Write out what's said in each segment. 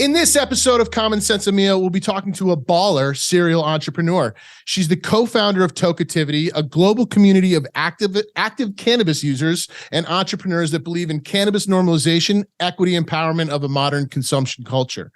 In this episode of Common SENSimilla, we'll be talking to a baller serial entrepreneur. She's the co-founder of Tokeativity, a global community of active cannabis users and entrepreneurs that believe in cannabis normalization, equity, empowerment of a modern consumption culture.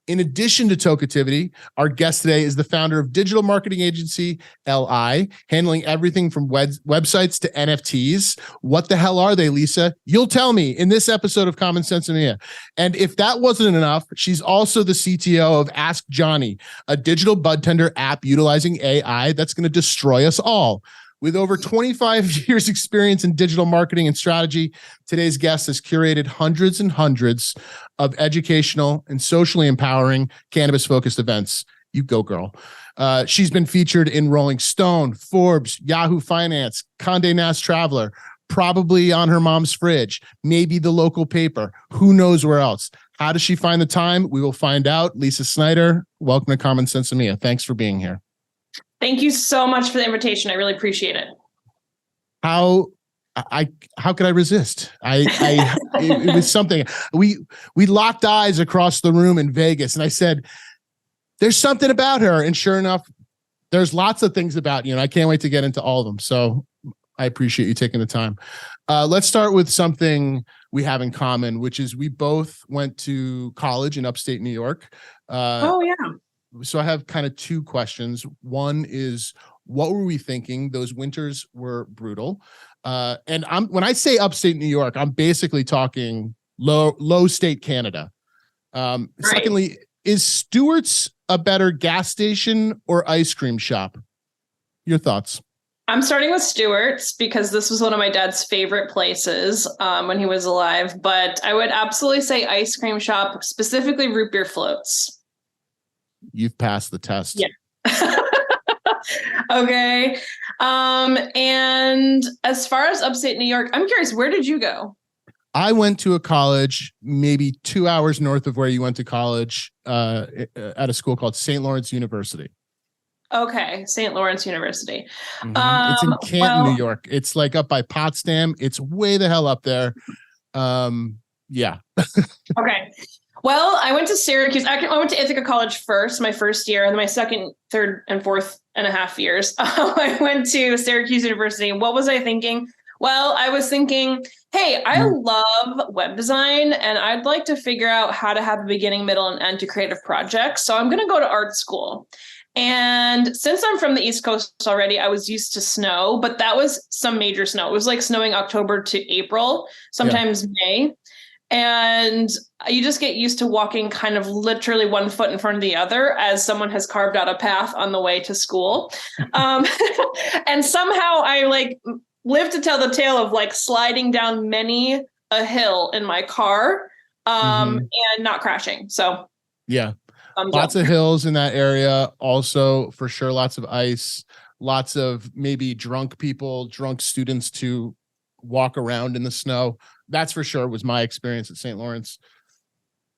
In addition to Tokeativity, our guest today is the founder of digital marketing agency LI, handling everything from websites to NFTs. What the hell are they, Lisa? You'll tell me in this episode of Common SENSimilla. And if that wasn't enough, she's also the CTO of Ask Johnnie, a digital budtender app utilizing AI that's going to destroy us all. With over 25 years experience in digital marketing and strategy, today's guest has curated hundreds and hundreds of educational and socially empowering cannabis-focused events. You go, girl. She's been featured in Rolling Stone, Forbes, Yahoo Finance, Condé Nast Traveler, probably on her mom's fridge, maybe the local paper. Who knows where else? How does she find the time? We will find out. Lisa Snyder, welcome to Common SENSimilla. Thanks for being here. Thank you so much for the invitation. I really appreciate it. How could I resist? It was something. We locked eyes across the room in Vegas, and I said, "There's something about her." And sure enough, there's lots of things about you, and I can't wait to get into all of them. So I appreciate you taking the time. Let's start with something we have in common, which is we both went to college in upstate New York. Oh yeah. So I have kind of two questions. One is, what were we thinking? Those winters were brutal. And when I say upstate New York, I'm basically talking low state Canada. Right. Secondly, is Stewart's a better gas station or ice cream shop? Your thoughts? I'm starting with Stewart's because this was one of my dad's favorite places when he was alive. But I would absolutely say ice cream shop, specifically root beer floats. You've passed the test. Yeah. Okay. And as far as upstate New York, I'm curious, where did you go? I went to a college maybe 2 hours north of where you went to college, at a school called St. Lawrence University. Okay. St. Lawrence University. Mm-hmm. It's in Canton, New York. It's like up by Potsdam. It's way the hell up there. Yeah. Okay. Well, I went to Syracuse. Actually, I went to Ithaca College first, my first year, and then my second, third, and 4.5 years. I went to Syracuse University. What was I thinking? Well, I was thinking, hey, I love web design, and I'd like to figure out how to have a beginning, middle, and end to creative projects. So I'm going to go to art school. And since I'm from the East Coast already, I was used to snow, but that was some major snow. It was like snowing October to April, sometimes May. And you just get used to walking kind of literally one foot in front of the other as someone has carved out a path on the way to school. And somehow I lived to tell the tale of sliding down many a hill in my car and not crashing. So yeah, lots of hills in that area. Also, for sure, lots of ice, lots of maybe drunk students to walk around in the snow. That's for sure was my experience at St. Lawrence.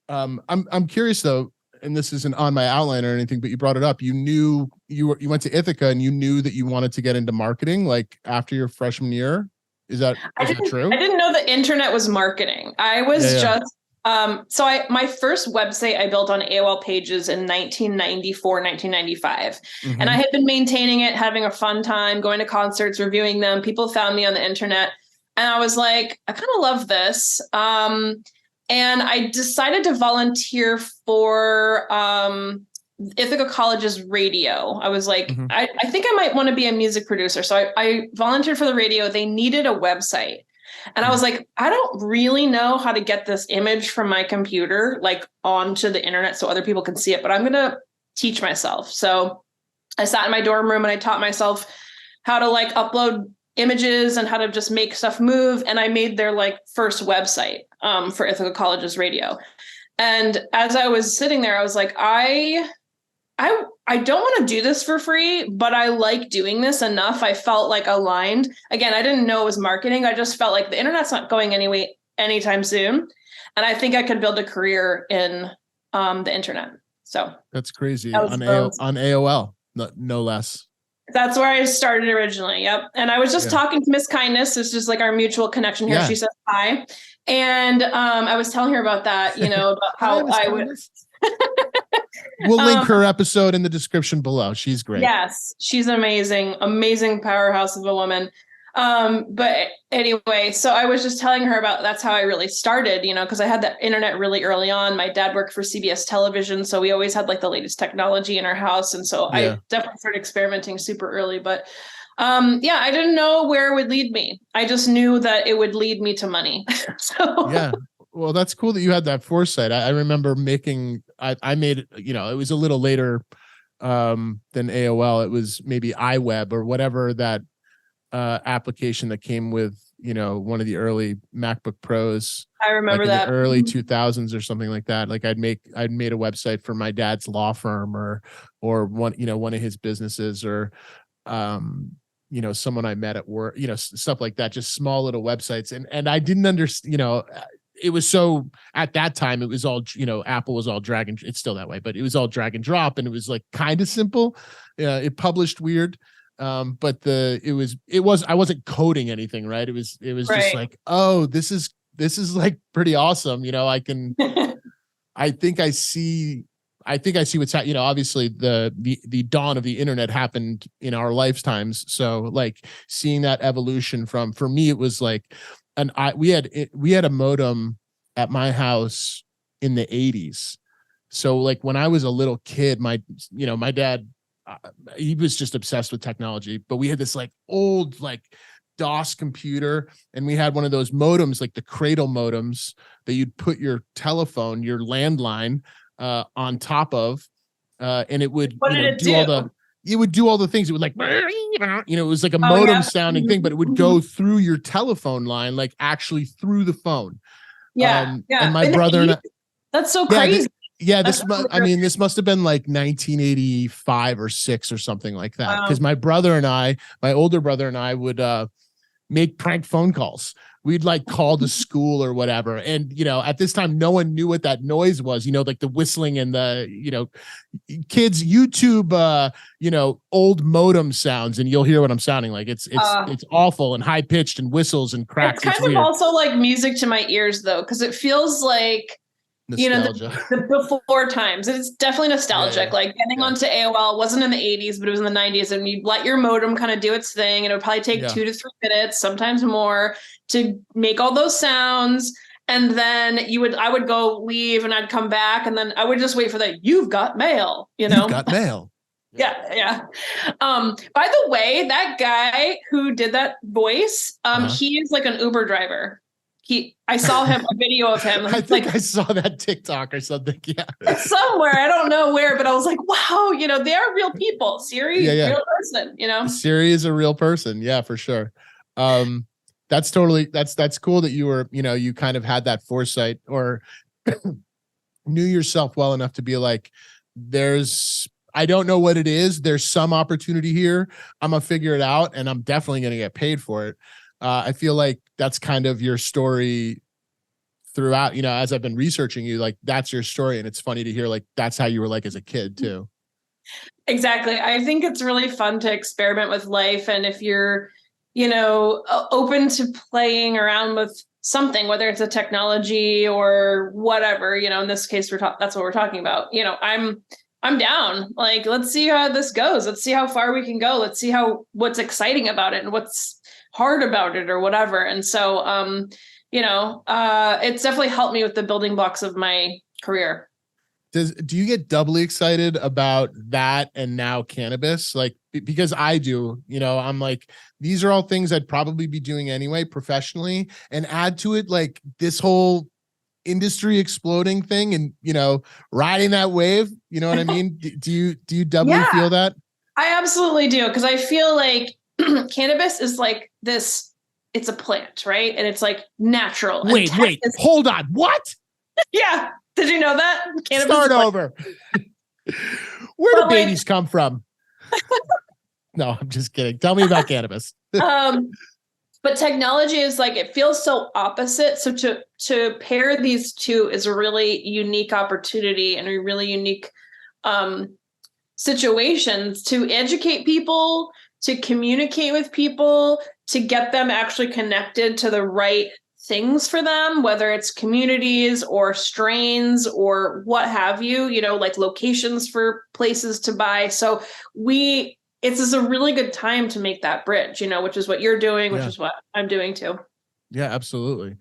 I'm curious though, and this isn't on my outline or anything, but you brought it up. You knew you went to Ithaca and you knew that you wanted to get into marketing after your freshman year. Is that true? I didn't know the internet was marketing. I was my first website I built on AOL Pages in 1994, 1995. And I had been maintaining it, having a fun time, going to concerts, reviewing them. People found me on the internet. And I was like, I kind of love this. And I decided to volunteer for Ithaca College's radio. I was like, I think I might want to be a music producer. So I volunteered for the radio. They needed a website. And I was like, I don't really know how to get this image from my computer, onto the internet so other people can see it, but I'm going to teach myself. So I sat in my dorm room and I taught myself how to upload images and how to just make stuff move. And I made their first website for Ithaca College's radio. And as I was sitting there, I was like, I don't want to do this for free, but I like doing this enough. I felt aligned. Again, I didn't know it was marketing. I just felt like the internet's not going anytime soon. And I think I could build a career in the internet. So that's crazy on AOL, no less. That's where I started originally. Yep. And I was just talking to Miss Kindness. It's just our mutual connection here. Yeah. She said hi. And I was telling her about that, about how I would. We'll link her episode in the description below. She's great. Yes, she's amazing, amazing powerhouse of a woman. But anyway, so I was just telling her about, that's how I really started, because I had the internet really early on. My dad worked for CBS television, so we always had like the latest technology in our house. And so I definitely started experimenting super early, but I didn't know where it would lead me. I just knew that it would lead me to money. So yeah. Well, that's cool that you had that foresight. I remember I made, it was a little later than AOL. It was maybe iWeb or whatever that application that came with, one of the early MacBook Pros. I remember like in that the early 2000s or something like that. Like I'd made a website for my dad's law firm or one of his businesses or, someone I met at work, stuff like that, just small little websites. And I didn't understand, it was so, at that time, it was all, Apple was all drag and, it's still that way, but it was all drag and drop, and it was like kind of simple. It published weird. But I wasn't coding anything, right? It was right. Just like, oh, this is like pretty awesome. I think I see what's happening. Obviously the dawn of the internet happened in our lifetimes. So like seeing that evolution for me, it was like, we had a modem at my house in the 80s. So like when I was a little kid, my dad, he was just obsessed with technology, but we had this like old, like DOS computer, and we had one of those modems, like the cradle modems that you'd put your telephone, your landline, on top of, and it would it would do all the things. It would like, it was like a modem sounding thing, but it would go through your telephone line, like actually through the phone. And my brother and I, that's so crazy. This must have been like 1985 or 6 or something like that. Because my older brother and I would make prank phone calls. We'd like call the school or whatever. And, at this time, no one knew what that noise was, like the whistling and the, kids YouTube, old modem sounds, and you'll hear what I'm sounding like. It's awful and high pitched and whistles and cracks. It's kind of also like music to my ears though, because it feels like, nostalgia. The before times. It's definitely nostalgic. Like getting onto AOL wasn't in the 80s, but it was in the 90s, and you'd let your modem kind of do its thing, and it would probably take 2 to 3 minutes, sometimes more, to make all those sounds. And then I would go leave, and I'd come back, and then I would just wait for the "you've got mail," You've got mail. Yeah. By the way, that guy who did that voice, he is like an Uber driver. I saw a video of him. I think I saw that TikTok or something. Yeah. Somewhere. I don't know where, but I was like, wow, they are real people. Siri, real person, Siri is a real person. Yeah, for sure. That's cool that you were, you kind of had that foresight or knew yourself well enough to be like, I don't know what it is. There's some opportunity here. I'm going to figure it out, and I'm definitely going to get paid for it. I feel like that's kind of your story throughout, as I've been researching you, like that's your story. And it's funny to hear, like, that's how you were like as a kid too. Exactly. I think it's really fun to experiment with life. And if you're, open to playing around with something, whether it's a technology or whatever, in this case, that's what we're talking about. I'm down. Like, let's see how this goes. Let's see how far we can go. Let's see what's exciting about it and what's hard about it or whatever. And so, it's definitely helped me with the building blocks of my career. Do you get doubly excited about that and now cannabis? Like, because I do, I'm like, these are all things I'd probably be doing anyway professionally, and add to it like this whole industry exploding thing and, riding that wave. You know what I mean? Do you doubly feel that? I absolutely do. Because I feel like cannabis is like this, it's a plant, right? And it's like natural. Wait, hold on. What? Yeah. Did you know that? Cannabis Start over. Where do babies come from? No, I'm just kidding. Tell me about cannabis. But technology is like, it feels so opposite. So to pair these two is a really unique opportunity and a really unique situations to educate people, to communicate with people, to get them actually connected to the right things for them, whether it's communities or strains or what have you, like locations for places to buy. So it's just a really good time to make that bridge, which is what you're doing, which is what I'm doing too. Yeah, absolutely.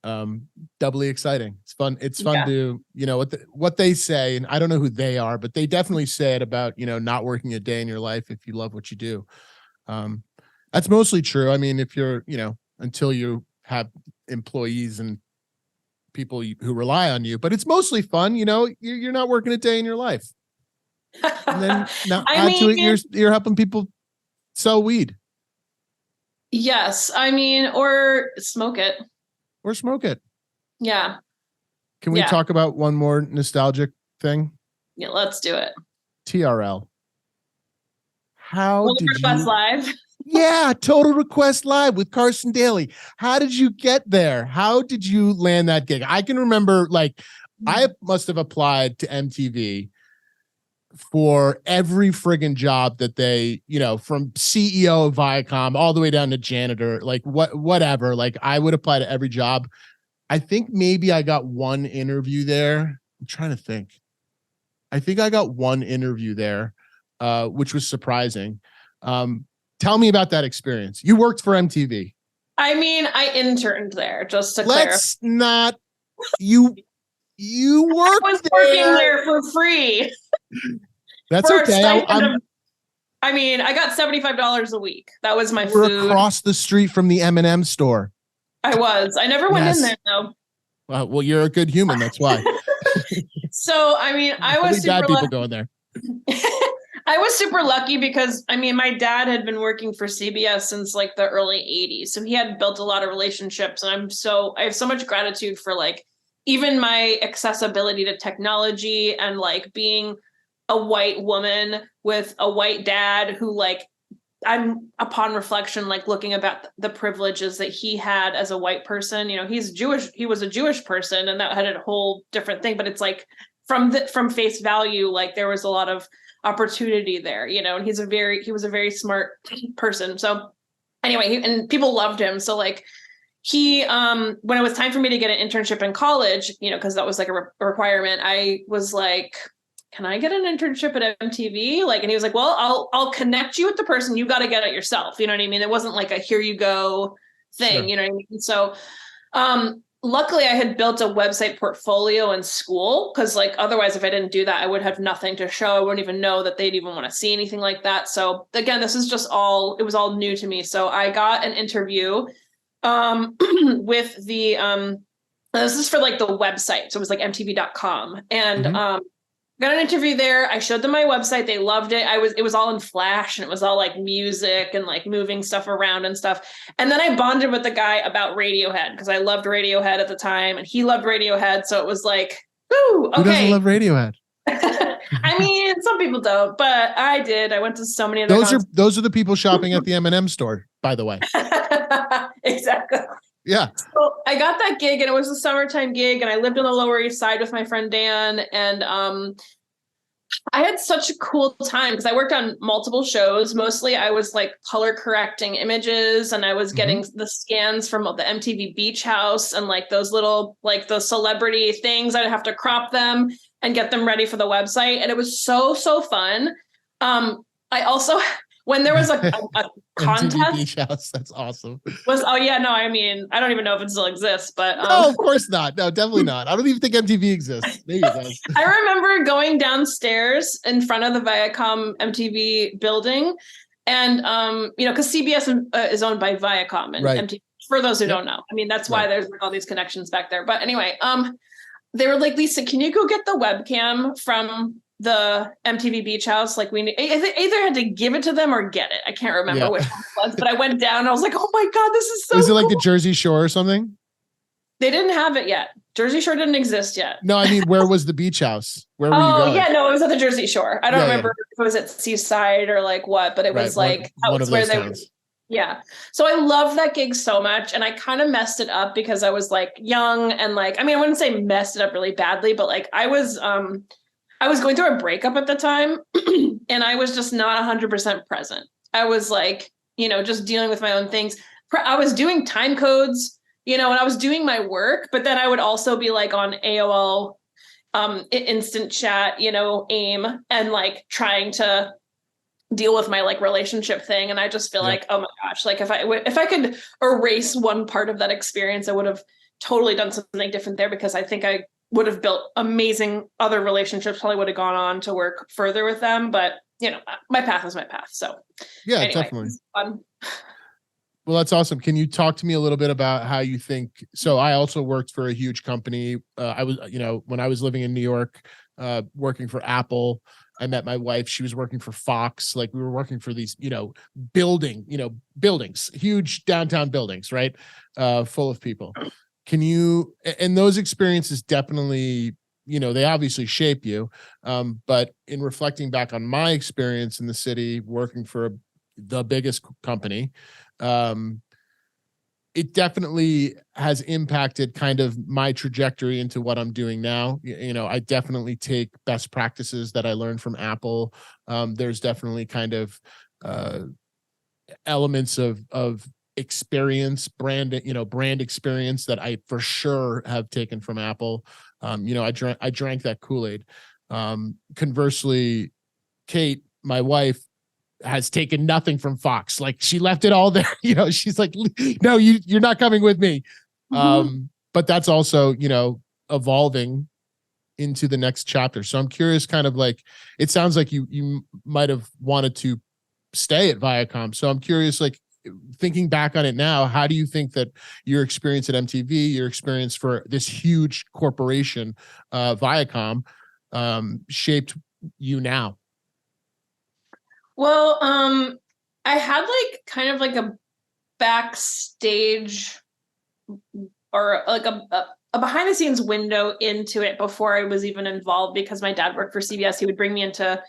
Doubly exciting. It's fun. It's fun to, what they say, and I don't know who they are, but they definitely say it about, not working a day in your life if you love what you do. That's mostly true. I mean, if you're, until you have employees and people who rely on you, but it's mostly fun. You're not working a day in your life. And then now to it, you're helping people sell weed. Yes. I mean, or smoke it. Yeah. Can we talk about one more nostalgic thing? Yeah, let's do it. TRL. How did you Request Live? Yeah, Total Request Live with Carson Daly. How did you get there? How did you land that gig? I can remember, I must have applied to MTV for every friggin' job that they, from CEO of Viacom all the way down to janitor, whatever. I would apply to every job. I think maybe I got one interview there. I'm trying to think. I think I got one interview there, which was surprising. Tell me about that experience. You worked for MTV. I mean, I interned there, just to Let's not. You worked I was working there for free. That's okay. I got $75 a week. That was my food. Across the street from the M&M store. I was. I never went in there though. Well, you're a good human. That's why. So, I mean, I was super bad people going there. I was super lucky because, my dad had been working for CBS since the early 80s. So he had built a lot of relationships. And I have so much gratitude for even my accessibility to technology and being a white woman with a white dad who I'm upon reflection, looking about the privileges that he had as a white person. He's Jewish. He was a Jewish person, and that had a whole different thing. But it's from face value, there was a lot of opportunity there, and he was a very smart person. So anyway, and people loved him. So he, when it was time for me to get an internship in college, because that was a requirement, I was like, can I get an internship at MTV? And he was like, well, I'll connect you with the person. You got to get it yourself. You know what I mean? It wasn't a here you go thing. Sure. You know what I mean? So, luckily I had built a website portfolio in school. Cause otherwise, if I didn't do that, I would have nothing to show. I wouldn't even know that they'd even want to see anything like that. So again, this is just it was all new to me. So I got an interview, with the, this is for the website. So it was mtv.com. And, got an interview there. I showed them my website. They loved it. It was all in Flash and it was all music and moving stuff around and stuff. And then I bonded with the guy about Radiohead because I loved Radiohead at the time and he loved Radiohead. So it was ooh, okay. Who doesn't love Radiohead? I mean, some people don't, but I did. I went to so many of their concerts. Those are the people shopping at the M&M store, by the way. Exactly. Yeah. So I got that gig and it was a summertime gig and I lived on the Lower East Side with my friend Dan. And I had such a cool time because I worked on multiple shows. Mostly I was color correcting images and I was getting the scans from the MTV Beach House and those little, the celebrity things. I'd have to crop them and get them ready for the website. And it was so, so fun. I also... When there was a contest, Beach House, that's awesome. I mean, I don't even know if it still exists, but no, of course not. No, definitely not. I don't even think MTV exists. Maybe it does. I remember going downstairs in front of the Viacom MTV building, and because CBS is owned by Viacom and MTV. For those who don't know, I mean, that's why there's all these connections back there. But anyway, they were like, Lisa, can you go get the webcam from the MTV Beach House? We either had to give it to them or get it. I can't remember which one it was, but I went down and I was like, oh my God, this is so cool. Is it the Jersey Shore or something? They didn't have it yet. Jersey Shore didn't exist yet. No, I mean, where was the beach house? Where were you going? Oh, yeah, no, it was at the Jersey Shore. I don't remember if it was at Seaside or what, but it was one of where those they towns. Yeah. So I love that gig so much. And I kind of messed it up because I was young and I mean, I wouldn't say messed it up really badly, but I was going through a breakup at the time and I was just not 100% present. I was just dealing with my own things. I was doing time codes and I was doing my work, but then I would also be like on AOL, instant chat, AIM, and like trying to deal with my like relationship thing. And I just feel like, oh my gosh, like if I could erase one part of that experience, I would have totally done something different there, because I think I would have built amazing other relationships, probably would have gone on to work further with them. But my path is my path. So anyway, definitely. Fun. Well, that's awesome. Can you talk to me a little bit about how you think? So I also worked for a huge company. I was, when I was living in New York, working for Apple, I met my wife. She was working for Fox. Like we were working for these, buildings, huge downtown buildings, right? Full of people. And those experiences definitely, they obviously shape you. But in reflecting back on my experience in the city, working for the biggest company, it definitely has impacted kind of my trajectory into what I'm doing now. I definitely take best practices that I learned from Apple. There's definitely kind of elements of experience, brand experience that I for sure have taken from Apple. I drank that Kool-Aid. Conversely, Kate, my wife, has taken nothing from Fox. Like she left it all there. She's like, no, you're not coming with me. But that's also, evolving into the next chapter. So I'm curious, kind of like, it sounds like you might have wanted to stay at Viacom. So I'm curious, like thinking back on it now, how do you think that your experience at MTV, your experience for this huge corporation, Viacom, shaped you now? Well, I had like kind of like a backstage or like a behind the scenes window into it before I was even involved, because my dad worked for CBS. He would bring me into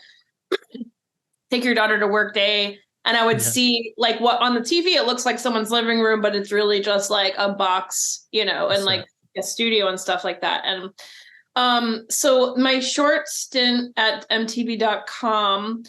Take Your Daughter to Work Day, and I would see like what on the TV, it looks like someone's living room, but it's really just like a box, and like a studio and stuff like that. And so my short stint at MTV.com,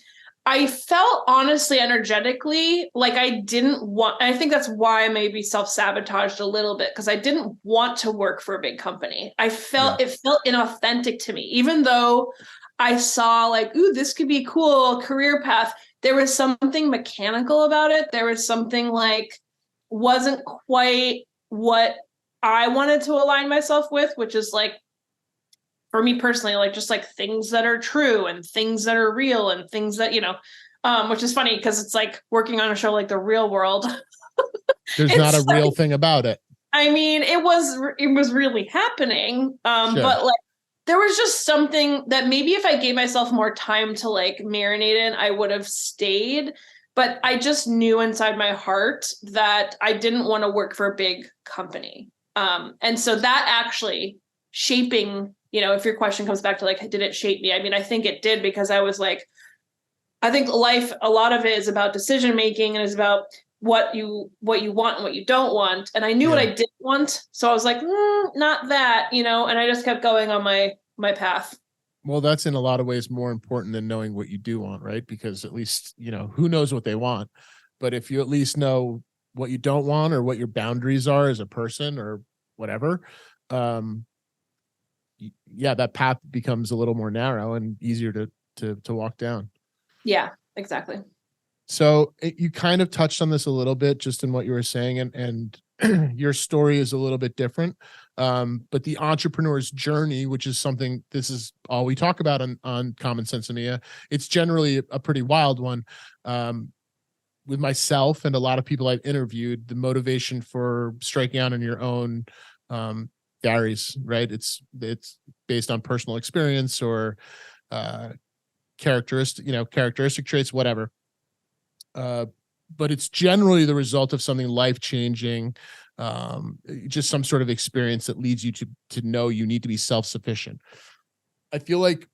I felt honestly energetically like I think that's why I maybe self-sabotaged a little bit, because I didn't want to work for a big company. It felt inauthentic to me, even though I saw like, ooh, this could be a cool career path. There was something mechanical about it. There was something like wasn't quite what I wanted to align myself with, which is like, for me personally, like just like things that are true and things that are real and things that, which is funny because it's like working on a show like The Real World. There's not a real thing about it. I mean, it was really happening. But like, there was just something that maybe if I gave myself more time to like marinate in, I would have stayed. But I just knew inside my heart that I didn't want to work for a big company. And so that actually shaping, if your question comes back to like, did it shape me? I mean, I think it did, because I was like, I think life, a lot of it is about decision making and is about what you want and what you don't want. And I knew what I didn't want. So I was like, not that, and I just kept going on my path. Well, that's in a lot of ways more important than knowing what you do want, right? Because at least, who knows what they want. But if you at least know what you don't want or what your boundaries are as a person or whatever, that path becomes a little more narrow and easier to walk down. Yeah, exactly. So you kind of touched on this a little bit just in what you were saying, and your story is a little bit different. But the entrepreneur's journey, which is something, this is all we talk about on Common SENSimilla, it's generally a pretty wild one. With myself and a lot of people I've interviewed, the motivation for striking out on your own varies, right? It's based on personal experience or characteristic traits, whatever. But it's generally the result of something life-changing, just some sort of experience that leads you to know you need to be self-sufficient. I feel like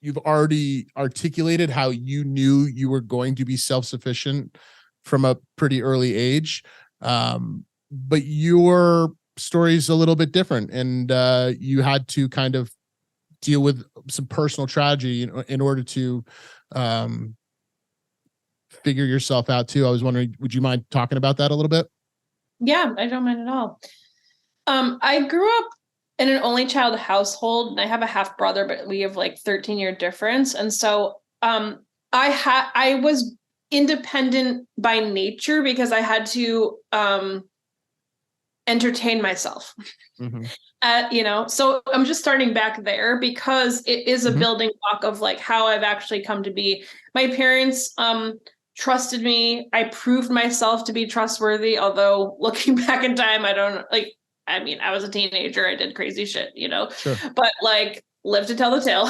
you've already articulated how you knew you were going to be self-sufficient from a pretty early age. But your story is a little bit different, and you had to kind of deal with some personal tragedy in order to figure yourself out too. I was wondering, would you mind talking about that a little bit? Yeah, I don't mind at all. I grew up in an only child household, and I have a half brother, but we have like 13-year difference. And so I was independent by nature because I had to entertain myself. Mm-hmm. So I'm just starting back there because it is a building block of like how I've actually come to be. My parents trusted me. I proved myself to be trustworthy, although looking back in time, I was a teenager. I did crazy shit, sure. But like live to tell the tale.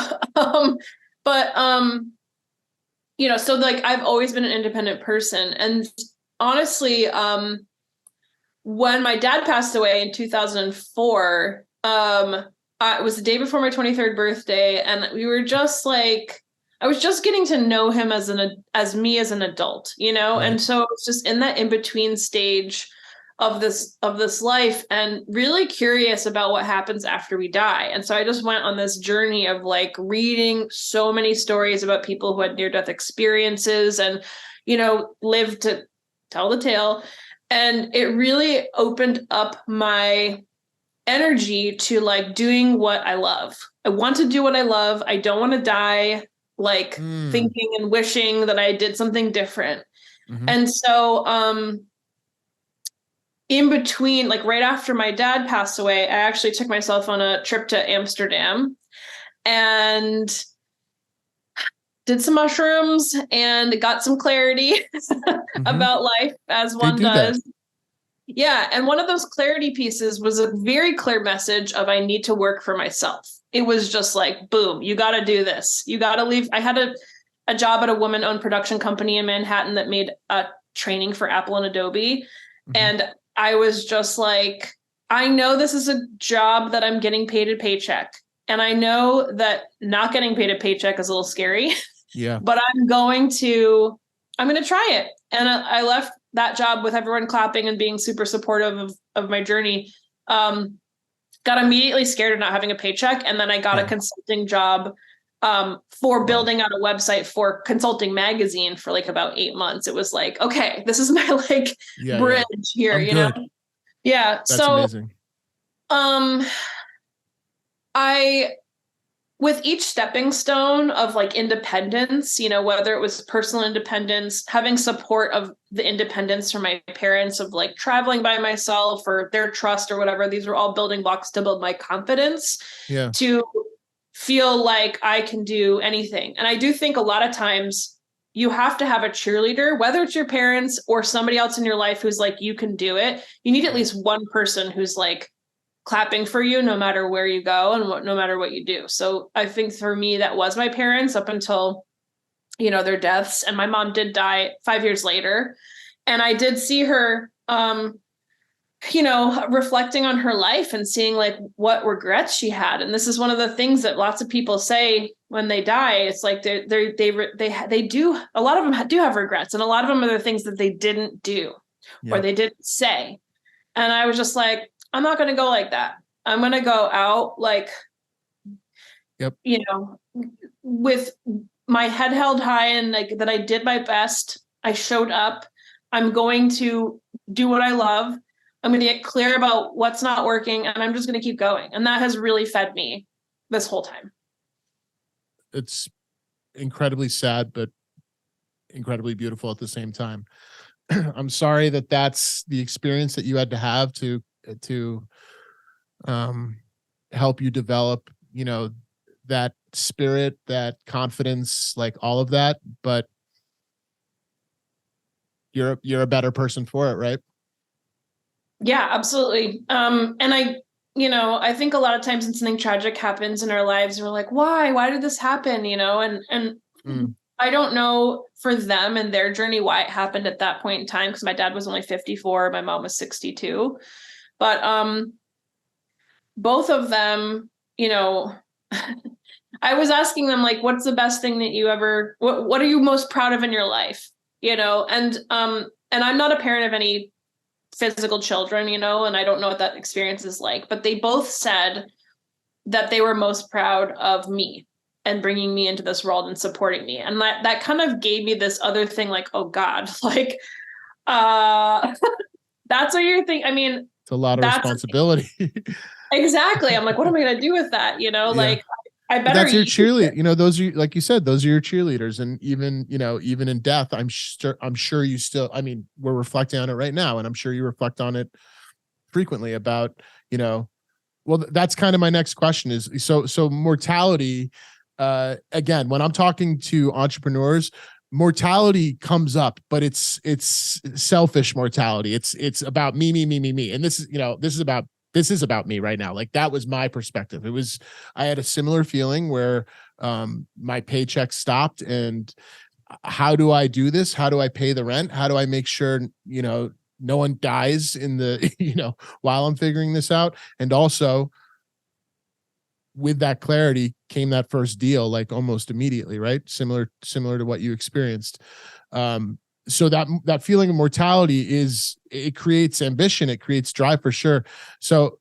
So like I've always been an independent person. And honestly, when my dad passed away in 2004, it was the day before my 23rd birthday, and we were just like, I was just getting to know him as me as an adult, right. And so it was just in that in-between stage of this life and really curious about what happens after we die. And so I just went on this journey of like reading so many stories about people who had near-death experiences and, lived to tell the tale. And it really opened up my energy to like doing what I love. I want to do what I love. I don't want to die like thinking and wishing that I did something different. Mm-hmm. And so in between, like right after my dad passed away, I actually took myself on a trip to Amsterdam and did some mushrooms and got some clarity about life, as one does. That. Yeah. And one of those clarity pieces was a very clear message of I need to work for myself. It was just like, boom, you got to do this. You got to leave. I had a job at a woman-owned production company in Manhattan that made training for Apple and Adobe. Mm-hmm. And I was just like, I know this is a job that I'm getting paid a paycheck. And I know that not getting paid a paycheck is a little scary. Yeah. But I'm going to try it. And I left that job with everyone clapping and being super supportive of my journey. Got immediately scared of not having a paycheck. And then I got a consulting job for building out a website for Consulting Magazine for like about 8 months. It was like, okay, this is my like bridge here, know? Yeah. That's amazing. With each stepping stone of like independence, whether it was personal independence, having support of the independence from my parents of like traveling by myself or their trust or whatever, these were all building blocks to build my confidence to feel like I can do anything. And I do think a lot of times you have to have a cheerleader, whether it's your parents or somebody else in your life who's like, you can do it. You need at least one person who's like, clapping for you no matter where you go and no matter what you do. So I think for me, that was my parents up until, their deaths. And my mom did die 5 years later. And I did see her, reflecting on her life and seeing like what regrets she had. And this is one of the things that lots of people say when they die. It's like they do, a lot of them do have regrets. And a lot of them are the things that they didn't do or they didn't say. And I was just like, I'm not going to go like that. I'm going to go out like, with my head held high and like that I did my best. I showed up. I'm going to do what I love. I'm going to get clear about what's not working and I'm just going to keep going. And that has really fed me this whole time. It's incredibly sad, but incredibly beautiful at the same time. I'm sorry that that's the experience that you had to have to help you develop, that spirit, that confidence, like all of that, but you're a better person for it, right? Yeah, absolutely. And I think a lot of times when something tragic happens in our lives, we're like, why did this happen? And I don't know for them and their journey why it happened at that point in time, because my dad was only 54, my mom was 62. But both of them, I was asking them like, what's the best thing that you ever, what are you most proud of in your life? And I'm not a parent of any physical children, and I don't know what that experience is like, but they both said that they were most proud of me and bringing me into this world and supporting me. And that kind of gave me this other thing like, oh God, like, that's what you're thinking. I mean, It's a lot of responsibility. Exactly. I'm like, what am I going to do with that? You know, like I better. But that's your cheerleader. You know, those are, like you said, those are your cheerleaders. And even, you know, even in death, I'm sure you still, I mean, we're reflecting on it right now, and I'm sure you reflect on it frequently about, you know, well, that's kind of my next question is, so mortality, again, when I'm talking to entrepreneurs, mortality comes up, but it's selfish mortality. It's about me. And this is, you know, this is about me right now. Like, that was my perspective. I had a similar feeling where my paycheck stopped, and how do I do this? How do I pay the rent? How do I make sure, you know, no one dies in the, you know, while I'm figuring this out? And also, with that clarity came that first deal, like almost immediately, right? Similar to what you experienced. So that feeling of mortality it creates ambition, it creates drive for sure. So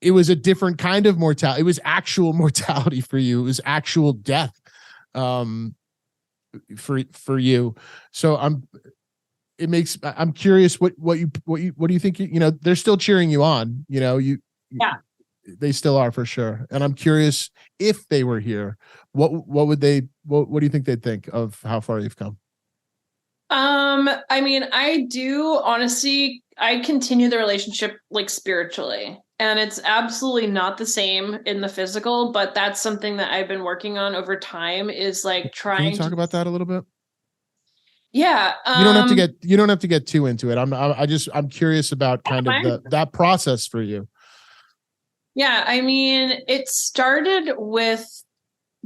it was a different kind of mortality. It was actual mortality for you. It was actual death for you. So I'm curious what do you think, you know, they're still cheering you on, you know, they still are for sure. And I'm curious, if they were here, what do you think they'd think of how far you've come? I mean, I do honestly, I continue the relationship like spiritually, and it's absolutely not the same in the physical, but that's something that I've been working on over time, is like trying Can you talk about that a little bit? Yeah. You don't have to get too into it. I'm curious about kind of that process for you. Yeah, I mean, it started with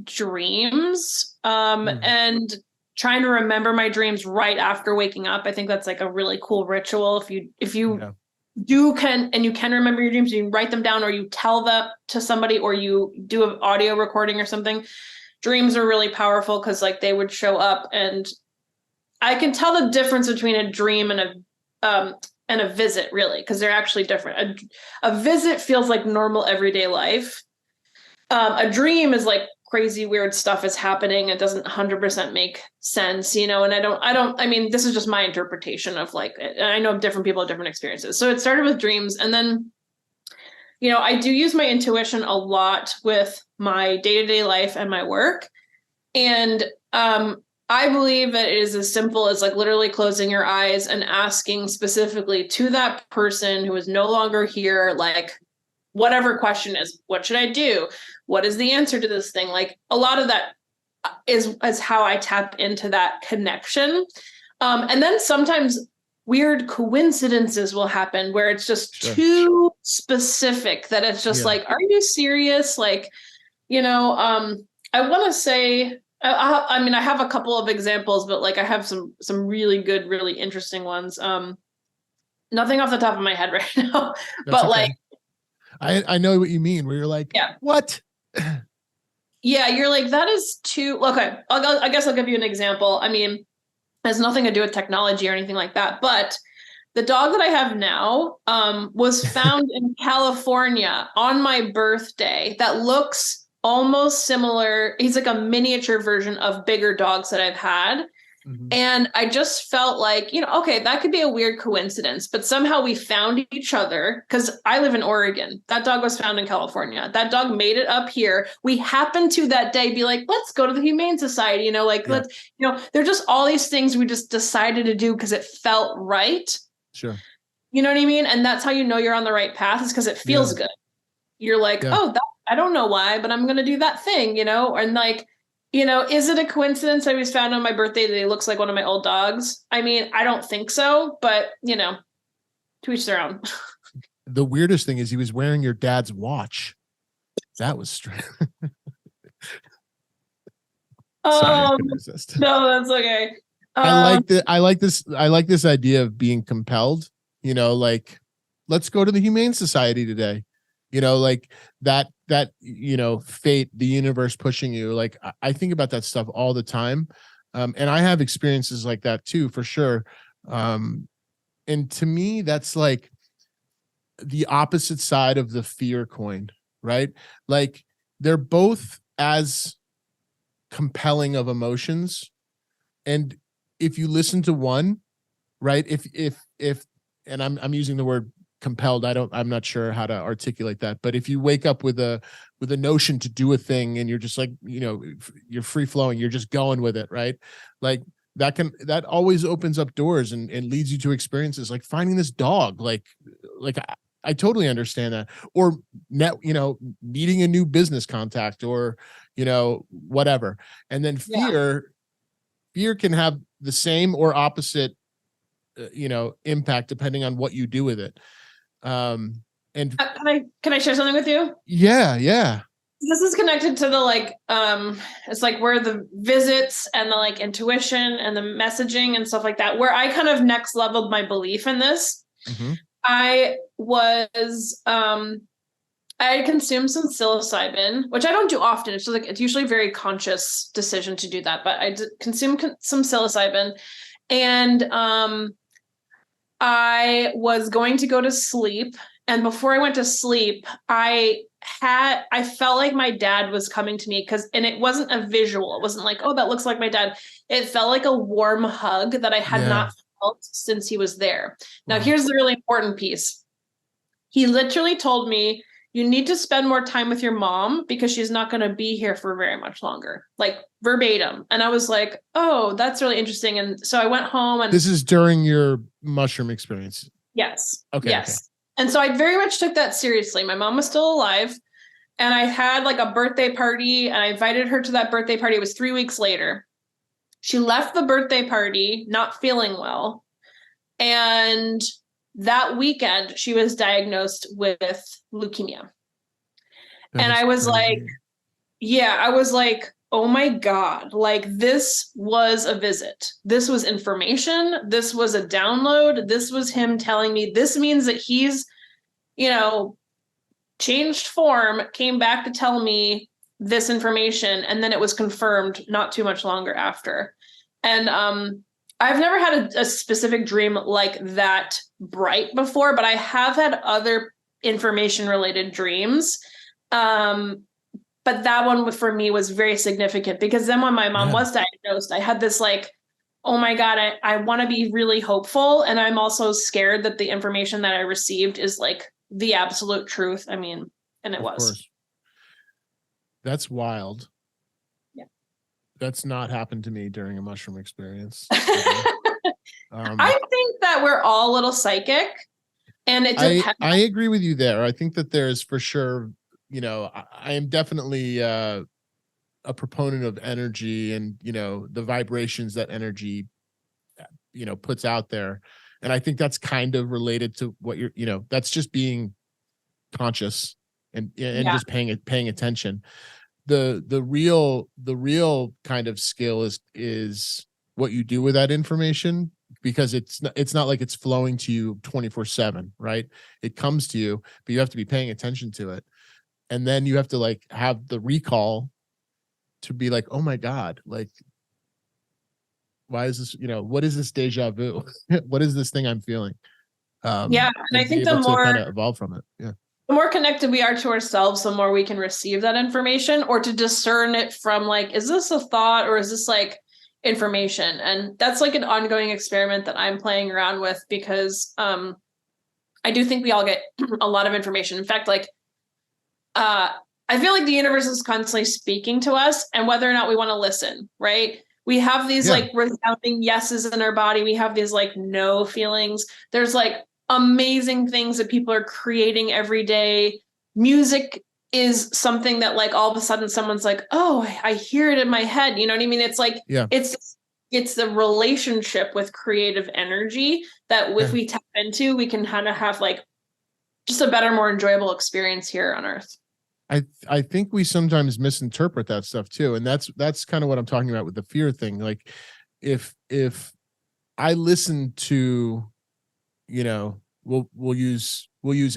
dreams, and trying to remember my dreams right after waking up. I think that's like a really cool ritual. If you you can remember your dreams, you write them down, or you tell them to somebody, or you do an audio recording or something. Dreams are really powerful because like they would show up, and I can tell the difference between a dream and a visit, really, because they're actually different. A visit feels like normal everyday life. A dream is like crazy weird stuff is happening. It doesn't 100% make sense, you know. And I mean, this is just my interpretation of like, and I know different people have different experiences. So it started with dreams, and then, you know, I do use my intuition a lot with my day-to-day life and my work. And I believe that it is as simple as like literally closing your eyes and asking specifically to that person who is no longer here, like, whatever question is, what should I do? What is the answer to this thing? Like, a lot of that is how I tap into that connection. And then sometimes weird coincidences will happen where it's just too specific that it's just like, are you serious? Like, you know, I want to say, I mean, I have a couple of examples, but like I have some really good, really interesting ones. Nothing off the top of my head right now, but like, I know what you mean, where you're like, what? Yeah, you're like, that is too, okay, I guess I'll give you an example. I mean, it has nothing to do with technology or anything like that, but the dog that I have now was found in California on my birthday that looks almost similar. He's like a miniature version of bigger dogs that I've had. And I just felt like, you know, okay, that could be a weird coincidence, but somehow we found each other because I live in Oregon. That dog was found in California. That dog made it up here. We happened to that day be like, let's go to the Humane Society, you know, like, let's, you know, they're just all these things we just decided to do because it felt right. Sure. You know what I mean? And that's how you know you're on the right path, is because it feels good. You're like, oh, I don't know why, but I'm going to do that thing, you know? And like, you know, is it a coincidence I was found on my birthday that he looks like one of my old dogs? I mean, I don't think so, but, you know, to each their own. The weirdest thing is he was wearing your dad's watch. That was strange. Sorry, I couldn't resist. No, that's okay. I like this idea of being compelled, you know, like, let's go to the Humane Society today. You know, like that, you know, fate, the universe pushing you. Like, I think about that stuff all the time. And I have experiences like that too, for sure. And to me, that's like the opposite side of the fear coin, right? Like, they're both as compelling of emotions. And if you listen to one, right, if and I'm using the word compelled. I'm not sure how to articulate that, but if you wake up with a notion to do a thing and you're just like, you're free flowing, you're just going with it, right? Like that always opens up doors and leads you to experiences like finding this dog. Like I totally understand that. Or meeting a new business contact or, whatever. And then fear can have the same or opposite, impact depending on what you do with it. And can I share something with you? Yeah. This is connected to the it's like where the visits and the like intuition and the messaging and stuff like that, where I kind of next leveled my belief in this. Mm-hmm. I had consumed some psilocybin, which I don't do often. It's just like, it's usually a very conscious decision to do that, but I consumed some psilocybin, and I was going to go to sleep. And before I went to sleep, I felt like my dad was coming to me and it wasn't a visual. It wasn't like, oh, that looks like my dad. It felt like a warm hug that I had not felt since he was there. Now, here's the really important piece. He literally told me, you need to spend more time with your mom because she's not going to be here for very much longer, like verbatim. And I was like, oh, that's really interesting. And so I went home and this is during your mushroom experience. Yes. Okay. Yes. Okay. And so I very much took that seriously. My mom was still alive and I had like a birthday party and I invited her to that birthday party. It was 3 weeks later. She left the birthday party not feeling well. And that weekend she was diagnosed with leukemia. And I was like, oh my God, like this was a visit. This was information. This was a download. This was him telling me this means that he's, changed form, came back to tell me this information. And then it was confirmed not too much longer after. And I've never had a specific dream like that bright before, but I have had other information related dreams. But that one for me was very significant because then when my mom was diagnosed, I had this like, oh my God, I want to be really hopeful. And I'm also scared that the information that I received is like the absolute truth. I mean, and it was. Course. That's wild. Yeah. That's not happened to me during a mushroom experience. I think that we're all a little psychic. And it depends. I agree with you there. I think that there's for sure, I am definitely a proponent of energy and, the vibrations that energy, puts out there. And I think that's kind of related to what you're, that's just being conscious and just paying attention. The real kind of skill is what you do with that information, because it's not like it's flowing to you 24/7, right? It comes to you, but you have to be paying attention to it. And then you have to like have the recall to be like, oh my God, like, why is this, what is this deja vu? What is this thing I'm feeling? And I think the more kind of evolve from it. Yeah. The more connected we are to ourselves, the more we can receive that information or to discern it from like, is this a thought or is this like information? And that's like an ongoing experiment that I'm playing around with because I do think we all get a lot of information. In fact, like, I feel like the universe is constantly speaking to us and whether or not we want to listen, right? We have these like resounding yeses in our body. We have these like no feelings. There's like amazing things that people are creating every day. Music is something that like all of a sudden someone's like, oh, I hear it in my head. You know what I mean? It's like, it's the relationship with creative energy that if we tap into, we can kind of have like just a better, more enjoyable experience here on Earth. I think we sometimes misinterpret that stuff too. And that's kind of what I'm talking about with the fear thing. Like if I listen to, we'll use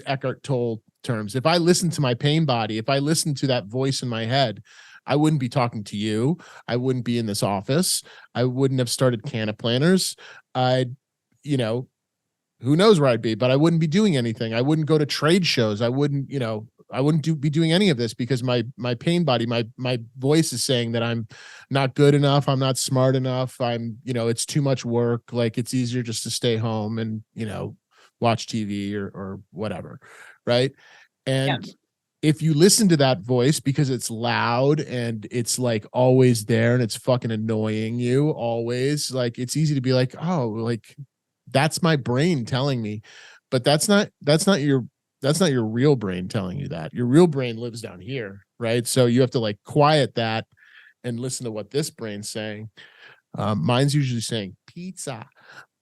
Eckhart Tolle terms. If I listen to my pain body, if I listen to that voice in my head, I wouldn't be talking to you. I wouldn't be in this office. I wouldn't have started Cannaplanners. Who knows where I'd be, but I wouldn't be doing anything. I wouldn't go to trade shows. I wouldn't, be doing any of this because my pain body, my voice is saying that I'm not good enough. I'm not smart enough. I'm, it's too much work. Like it's easier just to stay home and, watch TV or whatever. Right. And if you listen to that voice because it's loud and it's like always there and it's fucking annoying you always, like it's easy to be like, oh, like that's my brain telling me. But that's not your real brain telling you that. Your real brain lives down here, right? So you have to like quiet that and listen to what this brain's saying. Mine's usually saying pizza,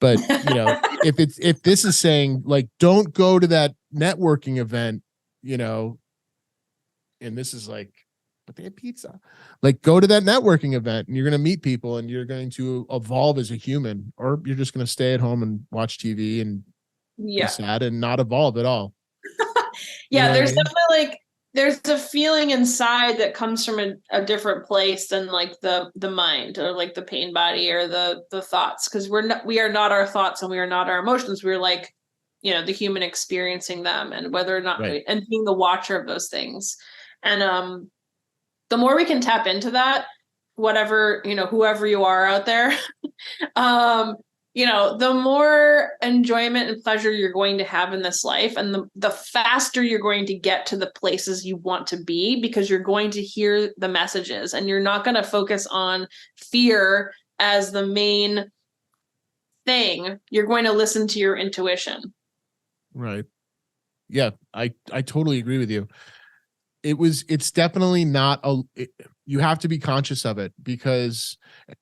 but you know, if this is saying like, don't go to that networking event, you know, and this is like, but they have pizza, like go to that networking event and you're going to meet people and you're going to evolve as a human, or you're just going to stay at home and watch TV and be sad and not evolve at all. There's definitely like, there's a feeling inside that comes from a different place than like the mind or like the pain body or the thoughts. Cause we are not our thoughts and we are not our emotions. We're like, you know, the human experiencing them and whether or not, and being the watcher of those things. And, the more we can tap into that, whatever, you know, whoever you are out there, you know, the more enjoyment and pleasure you're going to have in this life, and the faster you're going to get to the places you want to be, because you're going to hear the messages and you're not going to focus on fear as the main thing. You're going to listen to your intuition. Right. Yeah, I totally agree with you. It's definitely not you have to be conscious of it, because,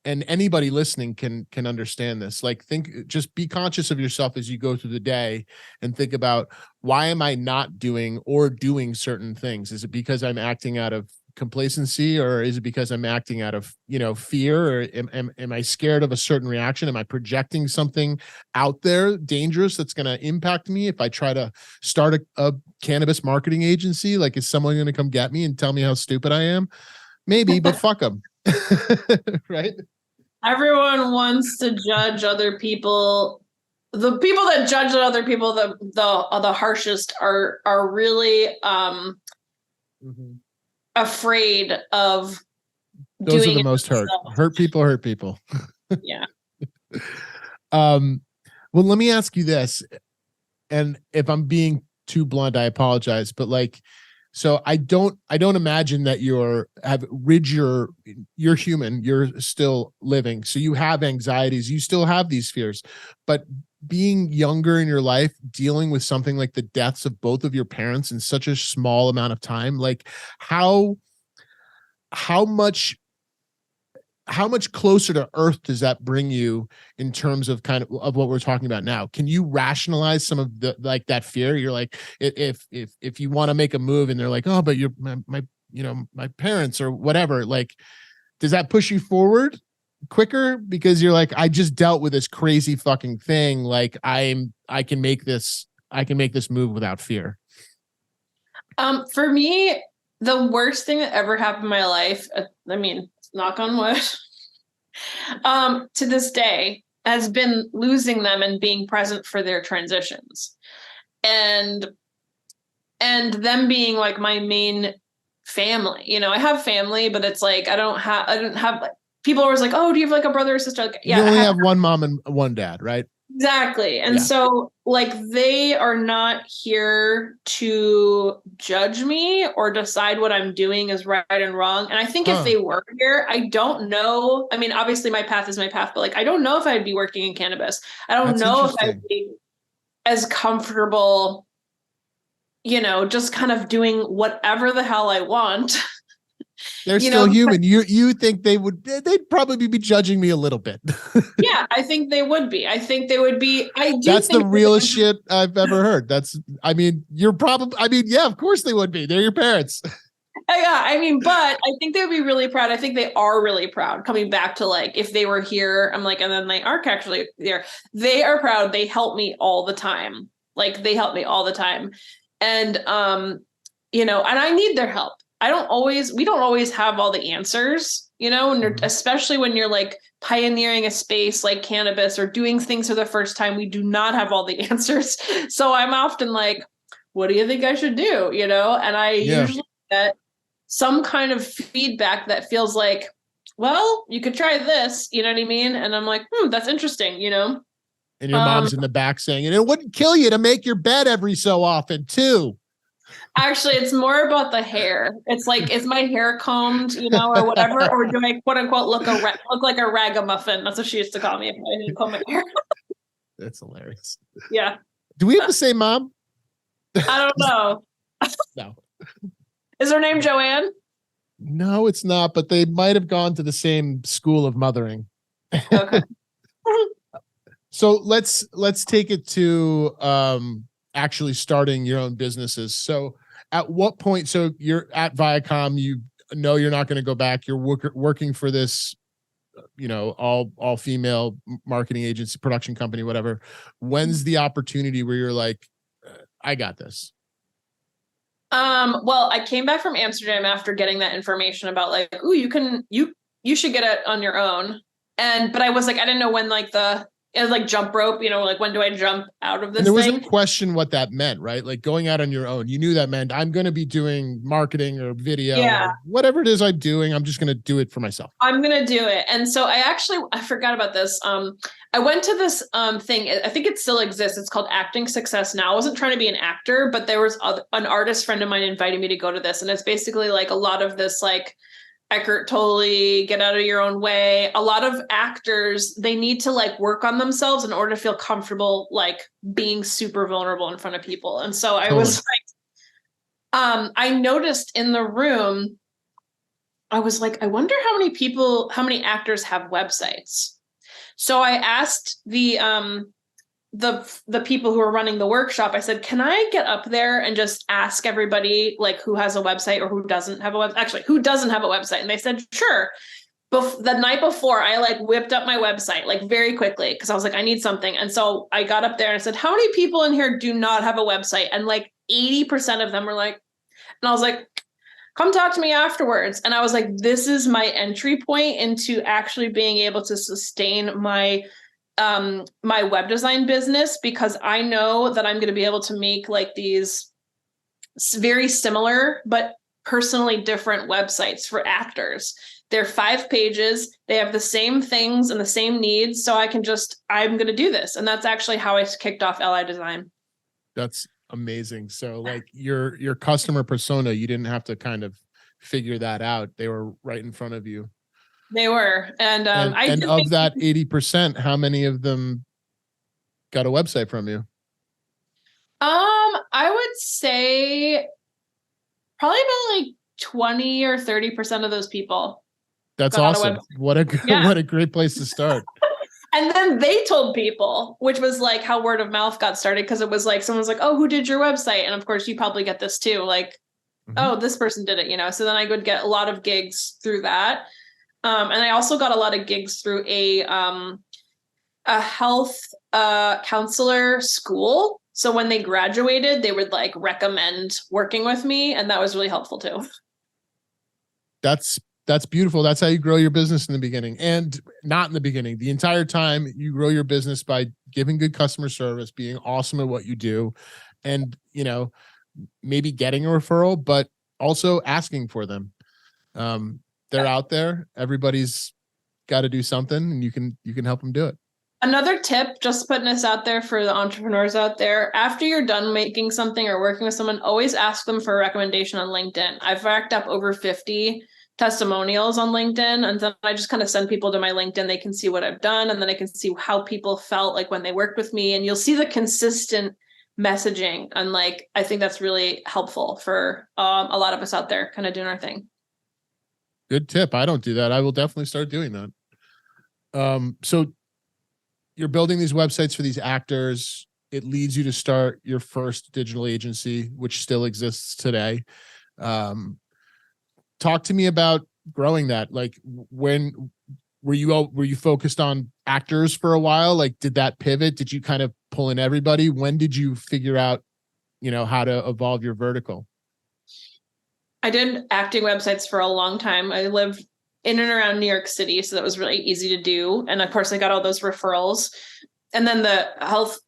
and anybody listening can understand this. Like just be conscious of yourself as you go through the day and think about, why am I not doing or doing certain things? Is it because I'm acting out of complacency, or is it because I'm acting out of, you know, fear, or am I scared of a certain reaction? Am I projecting something out there dangerous that's going to impact me if I try to start a cannabis marketing agency? Like, is someone going to come get me and tell me how stupid I am? Maybe, but fuck them. Right? Everyone wants to judge other people. The people that judge other people the harshest are really afraid of those doing are the most hurt people. Yeah. Well, let me ask you this, and if I'm being too blunt, I apologize, but like, so I don't imagine that you're human, you're still living, so you have anxieties, you still have these fears, but being younger in your life, dealing with something like the deaths of both of your parents in such a small amount of time, like how much closer to earth does that bring you in terms of kind of what we're talking about now? Can you rationalize some of the, like that fear? You're like, if you want to make a move and they're like, oh, but you're my parents or whatever, like, does that push you forward quicker because you're like, I just dealt with this crazy fucking thing, like I can make this move without fear? For me, the worst thing that ever happened in my life, I mean, knock on wood, to this day, has been losing them and being present for their transitions, and them being like my main family. You know, I have family, but it's like I don't have like, people are always like, oh, do you have like a brother or sister? Like, yeah, you only have one mom and one dad, right? Exactly. And so like they are not here to judge me or decide what I'm doing is right and wrong. And I think if they were here, I don't know. I mean, obviously my path is my path, but like I don't know if I'd be working in cannabis. I don't know if I'd be as comfortable, you know, just kind of doing whatever the hell I want. They're still human. You think they'd probably be judging me a little bit. Yeah, I think they would be. That's the realest shit I've ever heard. Yeah, of course they would be. They're your parents. Yeah, I mean, but I think they would be really proud. I think they are really proud, coming back to like, if they were here, I'm like, and then they aren't actually there. They are proud. They help me all the time. Like they help me all the time. And, you know, and I need their help. We don't always have all the answers, you know, and especially when you're like pioneering a space like cannabis or doing things for the first time, we do not have all the answers. So I'm often like, what do you think I should do? You know, and I usually get some kind of feedback that feels like, well, you could try this, you know what I mean? And I'm like, that's interesting, you know? And your mom's in the back saying, and it wouldn't kill you to make your bed every so often too. Actually, it's more about the hair. It's like, is my hair combed, or whatever, or do I quote unquote look like a ragamuffin? That's what she used to call me if I didn't comb my hair. That's hilarious. Yeah. Do we have the same mom? I don't know. No. Is her name Joanne? No, it's not, but they might have gone to the same school of mothering. Okay. So let's take it to actually starting your own businesses. So at what point, so you're at Viacom, you know you're not going to go back. You're working for this, all female marketing agency, production company, whatever. When's the opportunity where you're like, I got this? Well, I came back from Amsterdam after getting that information about like, ooh, you should get it on your own. But I was like, I didn't know when it was like jump rope, like when do I jump out of this? And there was no question what that meant, right? Like going out on your own, you knew that meant I'm going to be doing marketing or video, or whatever it is I'm doing. I'm just going to do it for myself. I'm going to do it. And so I forgot about this. I went to this thing. I think it still exists. It's called Acting Success Now. I wasn't trying to be an actor, but there was an artist friend of mine invited me to go to this. And it's basically like a lot of this, like, Eckhart Tolle, get out of your own way. A lot of actors, they need to like work on themselves in order to feel comfortable, like being super vulnerable in front of people. And so I was like, I noticed in the room, I was like, I wonder how many actors have websites. So I asked the people who are running the workshop, I said, can I get up there and just ask everybody like who has a website or who doesn't have a website? Actually, who doesn't have a website? And they said, sure. The night before, I like whipped up my website like very quickly because I was like, I need something. And so I got up there and I said, how many people in here do not have a website? And like 80% of them were like, and I was like, come talk to me afterwards. And I was like, this is my entry point into actually being able to sustain my web design business, because I know that I'm going to be able to make like these very similar but personally different websites for actors. They're 5 pages. They have the same things and the same needs. So I'm going to do this. And that's actually how I kicked off LI Design. That's amazing. So like your customer persona, you didn't have to kind of figure that out. They were right in front of you. They were. And of that 80%, how many of them got a website from you? I would say probably about like 20 or 30% of those people. That's awesome. What a great place to start. And then they told people, which was like how word of mouth got started. Because it was like, someone's like, oh, who did your website? And of course you probably get this too. Like, oh, this person did it, So then I would get a lot of gigs through that. And I also got a lot of gigs through a health counselor school. So when they graduated, they would like recommend working with me. And that was really helpful too. That's beautiful. That's how you grow your business in the beginning, and not in the beginning. The entire time you grow your business by giving good customer service, being awesome at what you do, and, maybe getting a referral, but also asking for them. They're out there. Everybody's got to do something, and you can help them do it. Another tip, just putting this out there for the entrepreneurs out there, after you're done making something or working with someone, always ask them for a recommendation on LinkedIn. I've racked up over 50 testimonials on LinkedIn, and then I just kind of send people to my LinkedIn. They can see what I've done, and then I can see how people felt like when they worked with me, and you'll see the consistent messaging. And like, I think that's really helpful for a lot of us out there kind of doing our thing. Good tip. I don't do that. I will definitely start doing that. So you're building these websites for these actors. It leads you to start your first digital agency, which still exists today. Talk to me about growing that. Like, when were you focused on actors for a while? Like, did that pivot? Did you kind of pull in everybody? When did you figure out, how to evolve your vertical? I did acting websites for a long time. I lived in and around New York City, so that was really easy to do. And of course, I got all those referrals. And then the health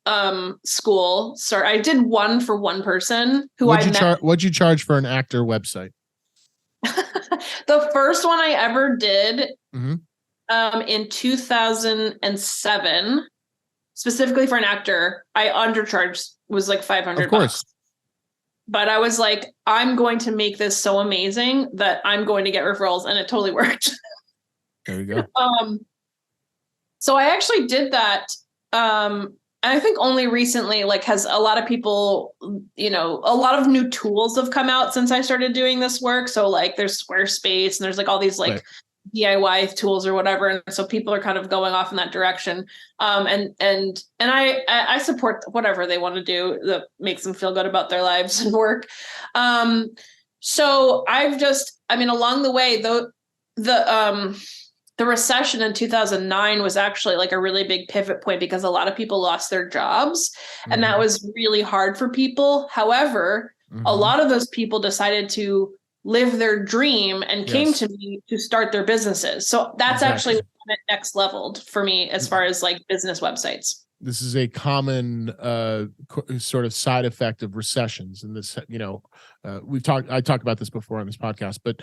school. I did one for one person who What'd you charge for an actor website? The first one I ever did in 2007 specifically for an actor, I undercharged, was like $500. Of course. But I was like, I'm going to make this so amazing that I'm going to get referrals, and it totally worked. There you go. So I actually did that. And I think only recently, like, has a lot of people, a lot of new tools have come out since I started doing this work. So like there's Squarespace and there's like all these like DIY tools or whatever. And so people are kind of going off in that direction. And I support whatever they want to do that makes them feel good about their lives and work. So along the way, the recession in 2009 was actually like a really big pivot point because a lot of people lost their jobs, and that was really hard for people. However, a lot of those people decided to live their dream and came to me to start their businesses. So that's actually next leveled for me as far as like business websites. This is a common sort of side effect of recessions. And this, I talked about this before on this podcast, but,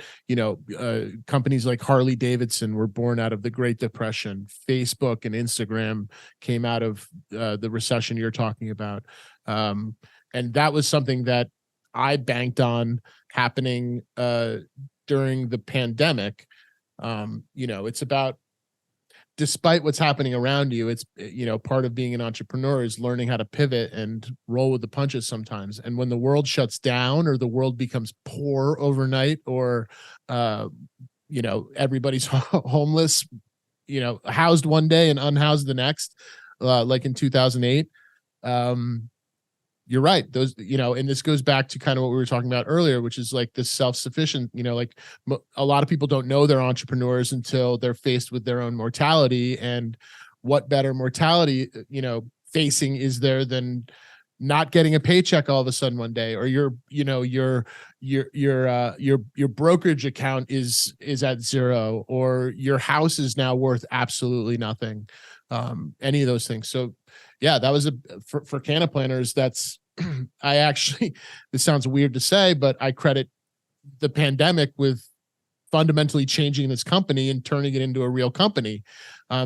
companies like Harley Davidson were born out of the Great Depression. Facebook and Instagram came out of the recession you're talking about. And that was something that I banked on happening during the pandemic. It's about, despite what's happening around you, it's, part of being an entrepreneur is learning how to pivot and roll with the punches sometimes. And when the world shuts down or the world becomes poor overnight, or, everybody's homeless, housed one day and unhoused the next, like in 2008, you're right. Those, and this goes back to kind of what we were talking about earlier, which is like this self-sufficient, a lot of people don't know they're entrepreneurs until they're faced with their own mortality. And what better mortality, facing is there than not getting a paycheck all of a sudden one day, or your brokerage account is at zero, or your house is now worth absolutely nothing. Any of those things. So yeah, that was for Cannaplanners. That's, this sounds weird to say, but I credit the pandemic with fundamentally changing this company and turning it into a real company,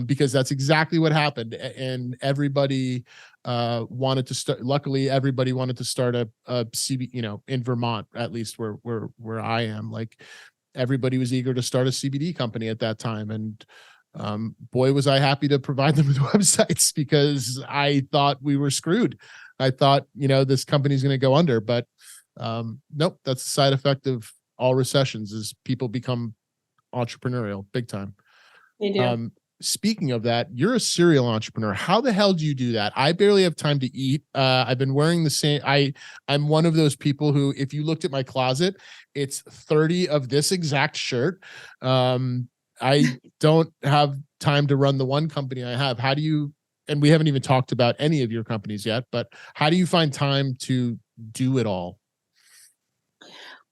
because that's exactly what happened. And everybody wanted to start. Luckily, everybody wanted to start a CBD, in Vermont, at least where I am. Like, everybody was eager to start a CBD company at that time, and boy, was I happy to provide them with websites, because I thought we were screwed. I thought, this company's going to go under, but nope, that's the side effect of all recessions, is people become entrepreneurial big time. They do. Speaking of that, you're a serial entrepreneur. How the hell do you do that? I barely have time to eat. I've been wearing the same. I'm one of those people who, if you looked at my closet, it's 30 of this exact shirt. I don't have time to run the one company I have. How do you, and we haven't even talked about any of your companies yet, but how do you find time to do it all?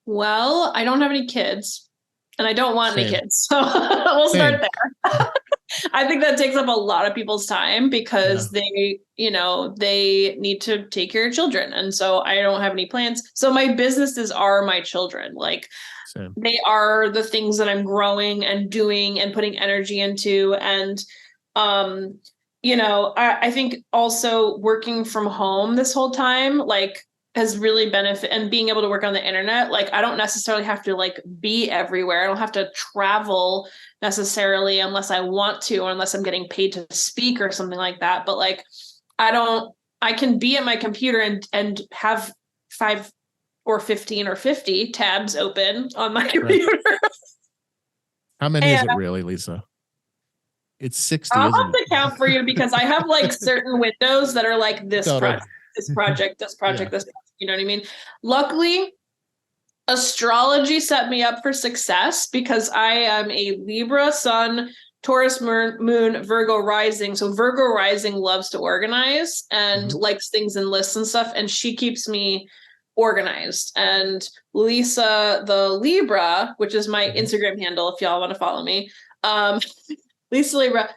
Well, I don't have any kids, and I don't want any kids. So we'll start there. I think that takes up a lot of people's time, because they need to take care of children. And so I don't have any plans. So my businesses are my children. Like, they are the things that I'm growing and doing and putting energy into. And, I think also working from home this whole time, like, has really benefited, and being able to work on the internet. Like, I don't necessarily have to like be everywhere. I don't have to travel necessarily unless I want to, or unless I'm getting paid to speak or something like that. But like, I can be at my computer and have 5 or 15 or 50 tabs open on my computer. Right. How many is it really, Lisa? It's 60. I'll have to count for you, because I have like certain windows that are like this project, this project, this project, this project. You know what I mean? Luckily, astrology set me up for success, because I am a Libra sun, Taurus moon, Virgo rising. So Virgo rising loves to organize and likes things in lists and stuff. And she keeps me organized. And Lisa, the Libra, which is my Instagram handle, if y'all want to follow me, Lisa Libra,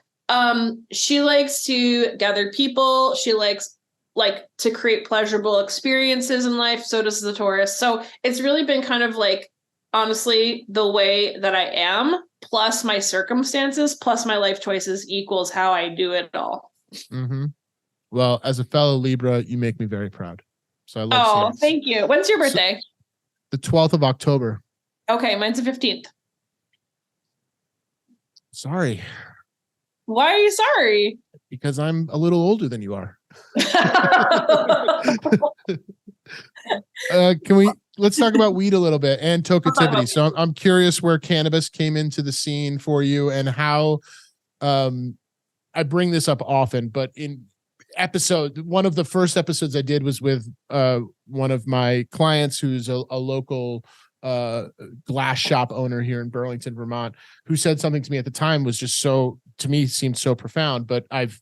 she likes to gather people. She likes to create pleasurable experiences in life. So does the Taurus. So it's really been kind of like, honestly, the way that I am, plus my circumstances, plus my life choices equals how I do it all. Mm-hmm. Well, as a fellow Libra, you make me very proud. So I love seeing it. Thank you. When's your birthday? The 12th of October. Okay, mine's the 15th. Sorry. Why are you sorry? Because I'm a little older than you are. Let's talk about weed a little bit and Tokeativity. So I'm curious where cannabis came into the scene for you and how, I bring this up often, but one of the first episodes I did was with one of my clients who's a local glass shop owner here in Burlington, Vermont, who said something to me at the time was just to me seemed so profound, but I've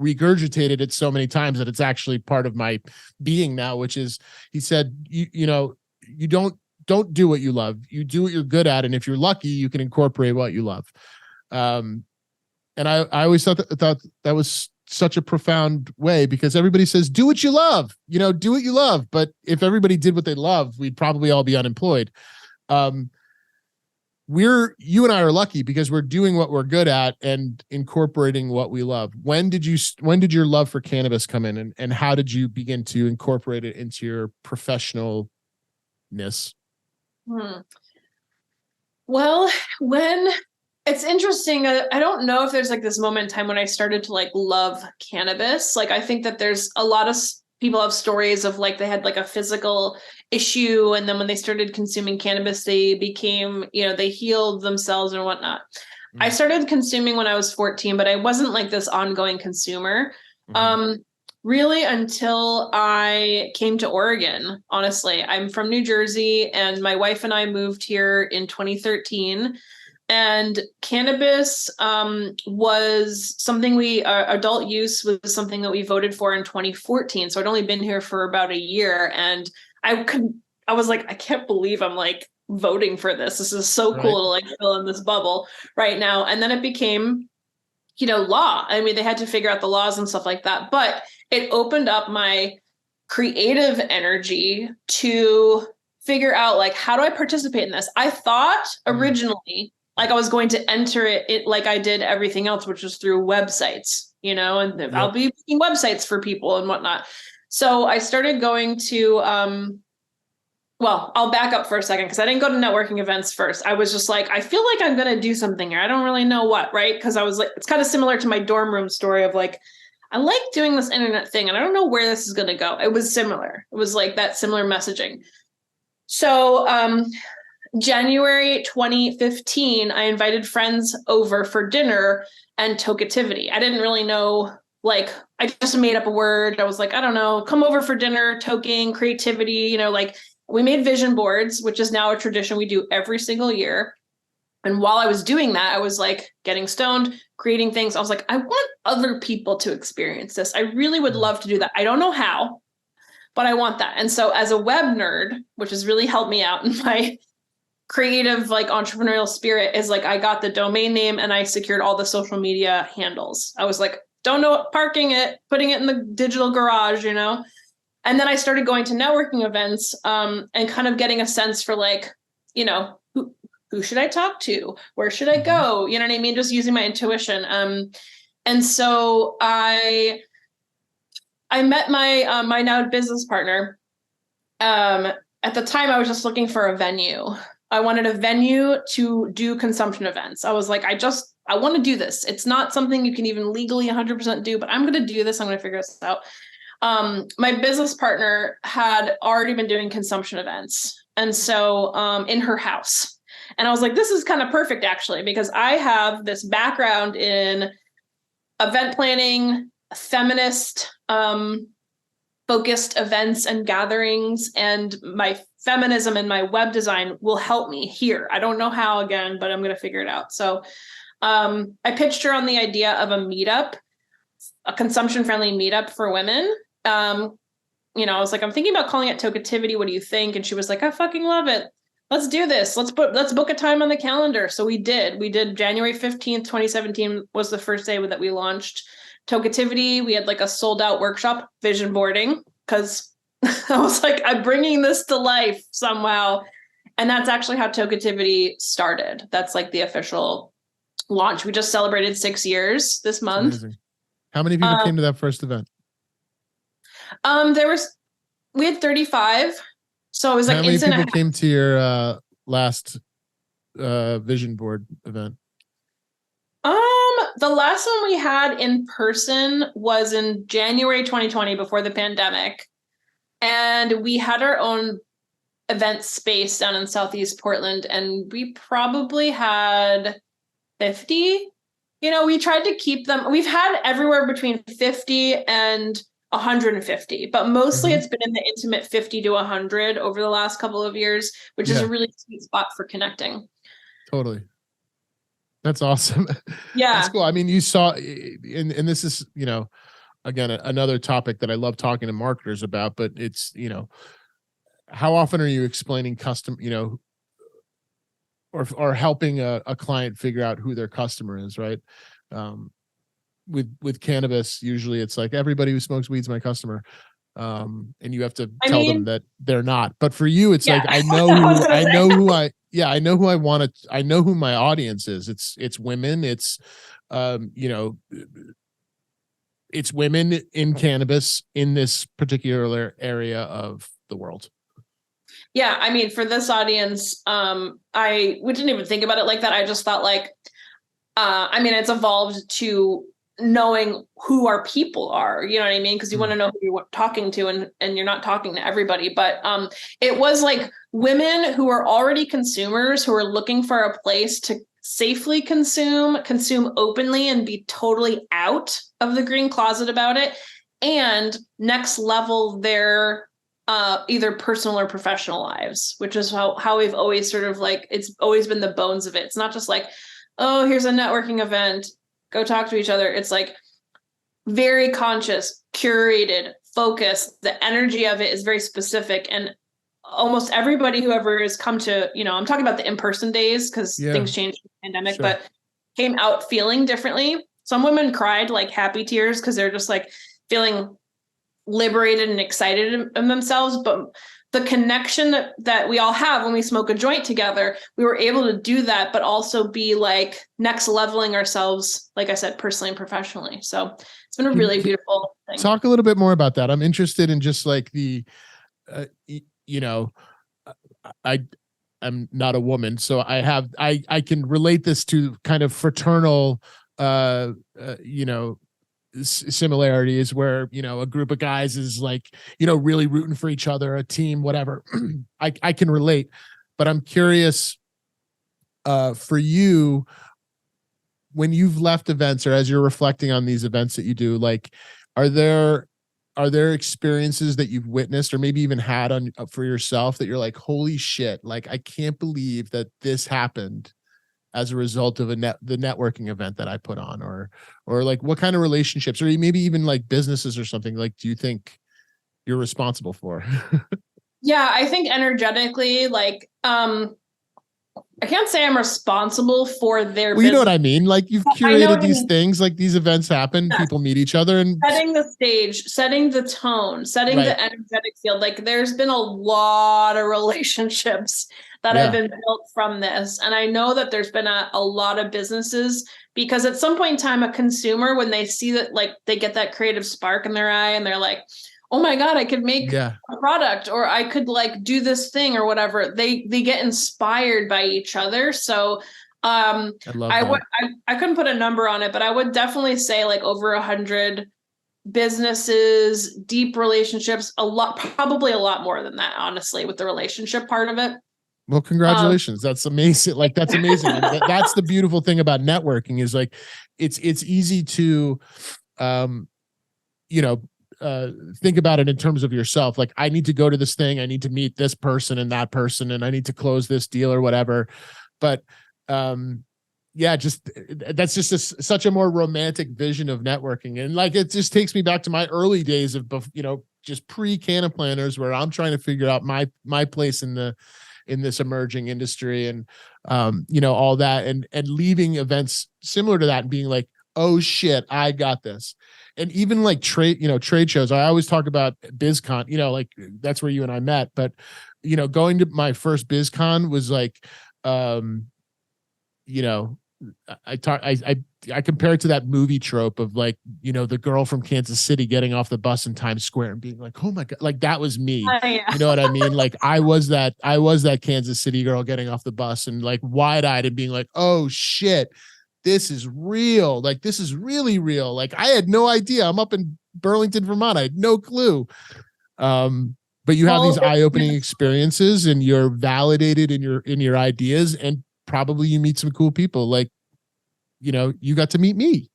regurgitated it so many times that it's actually part of my being now, which is, he said, you don't do what you love, you do what you're good at, and if you're lucky, you can incorporate what you love. And I always thought that was such a profound way, because everybody says, do what you love, do what you love. But if everybody did what they love, we'd probably all be unemployed. You and I are lucky because we're doing what we're good at and incorporating what we love. When did your love for cannabis come in, and how did you begin to incorporate it into your professionalness? Well, it's interesting. I don't know if there's like this moment in time when I started to like love cannabis. Like, I think that there's a lot of people have stories of like, they had like a physical issue, and then when they started consuming cannabis, they became, they healed themselves or whatnot. Mm-hmm. I started consuming when I was 14, but I wasn't like this ongoing consumer. Mm-hmm. Really until I came to Oregon. Honestly, I'm from New Jersey, and my wife and I moved here in 2013. And cannabis was something adult use was something that we voted for in 2014. So I'd only been here for about a year, and I was like, I can't believe I'm like voting for this. This is so cool to like fill in this bubble right now. And then it became, law. I mean, they had to figure out the laws and stuff like that, but it opened up my creative energy to figure out like, how do I participate in this? I thought originally like I was going to enter it like I did everything else, which was through websites, and I'll be making websites for people and whatnot. So I started going to, I'll back up for a second, because I didn't go to networking events first. I was just like, I feel like I'm going to do something here. I don't really know what, right? Because I was like, it's kind of similar to my dorm room story of like, I like doing this internet thing and I don't know where this is going to go. It was similar. It was like that similar messaging. So, January 2015, I invited friends over for dinner and Tokeativity. I didn't really know, like, I just made up a word. I was like, I don't know, come over for dinner, toking, creativity, like we made vision boards, which is now a tradition we do every single year. And while I was doing that, I was like getting stoned, creating things. I was like, I want other people to experience this. I really would love to do that. I don't know how, but I want that. And so as a web nerd, which has really helped me out in my creative, like entrepreneurial spirit, is like, I got the domain name and I secured all the social media handles. I was like, don't know what, parking it, putting it in the digital garage, And then I started going to networking events, and kind of getting a sense for like, who should I talk to? Where should I go? You know what I mean? Just using my intuition. And so I met my, my now business partner. At the time I was just looking for a venue. I wanted a venue to do consumption events. I was like, I want to do this. It's not something you can even legally 100% do, but I'm going to do this. I'm going to figure this out. My business partner had already been doing consumption events. And so, in her house, and I was like, this is kind of perfect actually, because I have this background in event planning, feminist, focused events and gatherings, and my feminism and my web design will help me here. I don't know how again, but I'm going to figure it out. So I pitched her on the idea of a meetup, a consumption friendly meetup for women. I was like, I'm thinking about calling it Tokeativity. What do you think? And she was like, I fucking love it. Let's do this. Let's book a time on the calendar. So we did January 15th, 2017 was the first day that we launched Tokeativity. We had like a sold out workshop, vision boarding, because I was like, I'm bringing this to life somehow. And that's actually how Tokeativity started. That's like the official launch. We just celebrated 6 years this month. How many people came to that first event? We had 35. So it was like how many instant. people came to your last vision board event? The last one we had in person was in January 2020 before the pandemic. And we had our own event space down in Southeast Portland, and we probably had 50. We tried to keep them. We've had everywhere between 50 and 150, but mostly it's been in the intimate 50 to 100 over the last couple of years, which is a really sweet spot for connecting. Totally. That's awesome. Yeah. That's cool. I mean, you saw, and this is, again, another topic that I love talking to marketers about, but it's, how often are you explaining custom, or helping a client figure out who their customer is, right? With cannabis, usually it's like everybody who smokes weed's my customer. And you have to tell them that they're not. But for you, it's like, I know who my audience is. It's women. It's women in cannabis in this particular area of the world. Yeah, I mean, for this audience, we didn't even think about it like that. I just thought it's evolved to knowing who our people are, you know what I mean? Because you want to know who you're talking to, and you're not talking to everybody. But it was like women who are already consumers who are looking for a place to safely consume openly and be totally out of the green closet about it, and next level their either personal or professional lives, which is how we've always sort of it's always been the bones of it. It's not just like, oh, here's a networking event, go talk to each other. It's like very conscious, curated, focused. The energy of it is very specific. And almost everybody who ever has come to, I'm talking about the in-person days because things changed in the pandemic, but came out feeling differently. Some women cried like happy tears because they're just like feeling liberated and excited in themselves. But the connection that we all have when we smoke a joint together, we were able to do that, but also be like next leveling ourselves, like I said, personally and professionally. So it's been a really beautiful thing. Talk a little bit more about that. I'm interested in just like the, I'm not a woman, so I can relate this to kind of fraternal, similarities where, a group of guys is like, really rooting for each other, a team, whatever. I can relate, but I'm curious, for you, when you've left events or as you're reflecting on these events that you do, like, are there experiences that you've witnessed or maybe even had for yourself that you're like, holy shit, like, I can't believe that this happened as a result of the networking event that I put on, or like what kind of relationships, or maybe even like businesses or something, like, do you think you're responsible for? Yeah, I think energetically, I can't say I'm responsible for their business. You know what I mean? Like, you've curated these things, like these events happen, people meet each other, and setting the stage, setting the tone, setting the energetic field. Like, there's been a lot of relationships that have been built from this. And I know that there's been a lot of businesses, because at some point in time, a consumer, when they see that, like, they get that creative spark in their eye and they're like, oh my God, I could make a product, or I could like do this thing or whatever. They get inspired by each other. So I couldn't put a number on it, but I would definitely say like over 100 businesses, deep relationships, probably a lot more than that, honestly, with the relationship part of it. Well, congratulations. That's amazing. Like, that's amazing. That's the beautiful thing about networking, is like, it's easy to, think about it in terms of yourself. Like, I need to go to this thing, I need to meet this person and that person, and I need to close this deal or whatever. But that's just such a more romantic vision of networking. And like, it just takes me back to my early days of, just pre-Cannaplanners, where I'm trying to figure out my place in this emerging industry, and all that, and leaving events similar to that and being like, oh shit, I got this. And even like trade shows, I always talk about BizCon, like that's where you and I met, but going to my first BizCon was like, I compare it to that movie trope of like, you know, the girl from Kansas City getting off the bus in Times Square and being like, oh my God, like that was me. Yeah. You know what I mean? Like I was that Kansas City girl getting off the bus and like wide-eyed and being like, oh shit, this is real. Like, this is really real. Like I had no idea. I'm up in Burlington, Vermont. I had no clue. But you have these eye-opening experiences and you're validated in your ideas, and probably you meet some cool people. Like, you know, you got to meet me.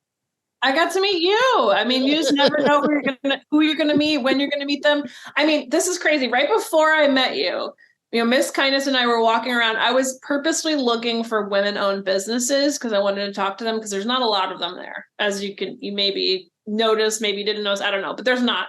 I got to meet you. I mean, you just never know who you're gonna meet, when you're gonna meet them. I mean, this is crazy. Right before I met you, Miss Kindness and I were walking around. I was purposely looking for women-owned businesses because I wanted to talk to them, because there's not a lot of them there, as you maybe notice, maybe didn't notice, I don't know, but there's not.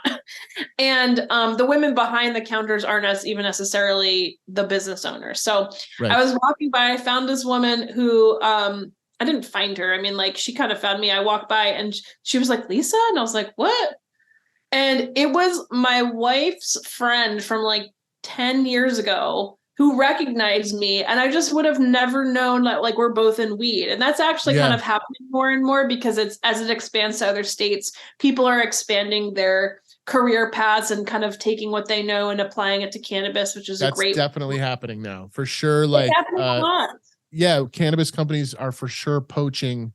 And the women behind the counters aren't even necessarily the business owners. So right. I was walking by, I found this woman who I didn't find her. I mean, like, she kind of found me. I walked by and she was like, Lisa? And I was like, what? And it was my wife's friend from like 10 years ago who recognized me. And I just would have never known that, like, we're both in weed. And that's actually kind of happening more and more, because it's, as it expands to other states, people are expanding their career paths and kind of taking what they know and applying it to cannabis, which is that's definitely happening now, for sure. Like, yeah, cannabis companies are for sure poaching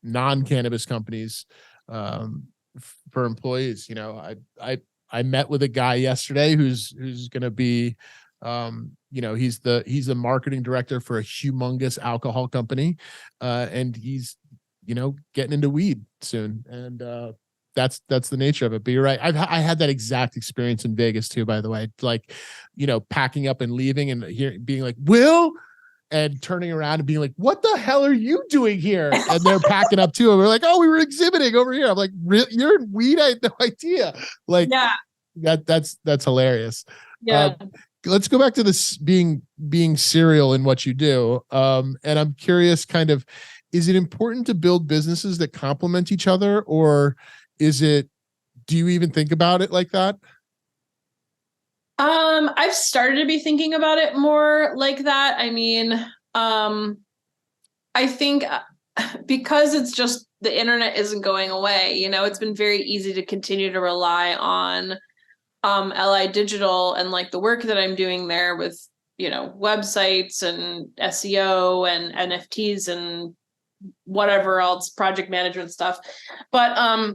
non-cannabis companies for employees. You know, I met with a guy yesterday who's going to be, you know, he's the marketing director for a humongous alcohol company, and he's, you know, getting into weed soon, and that's the nature of it. But you're right. I had that exact experience in Vegas too, by the way. Like, you know, packing up and leaving and being like, Will, and turning around and being like, what the hell are you doing here? And they're packing up too. And we're like, oh, we were exhibiting over here. I'm like, you're in weed? I had no idea. Like, yeah, that's hilarious. Yeah. Let's go back to this being serial in what you do. And I'm curious, kind of, is it important to build businesses that complement each other, or do you even think about it like that? I've started to be thinking about it more like that. I mean, I think because it's just, the internet isn't going away, you know, it's been very easy to continue to rely on LI Digital and like the work that I'm doing there with, you know, websites and SEO and NFTs and whatever else, project management stuff. But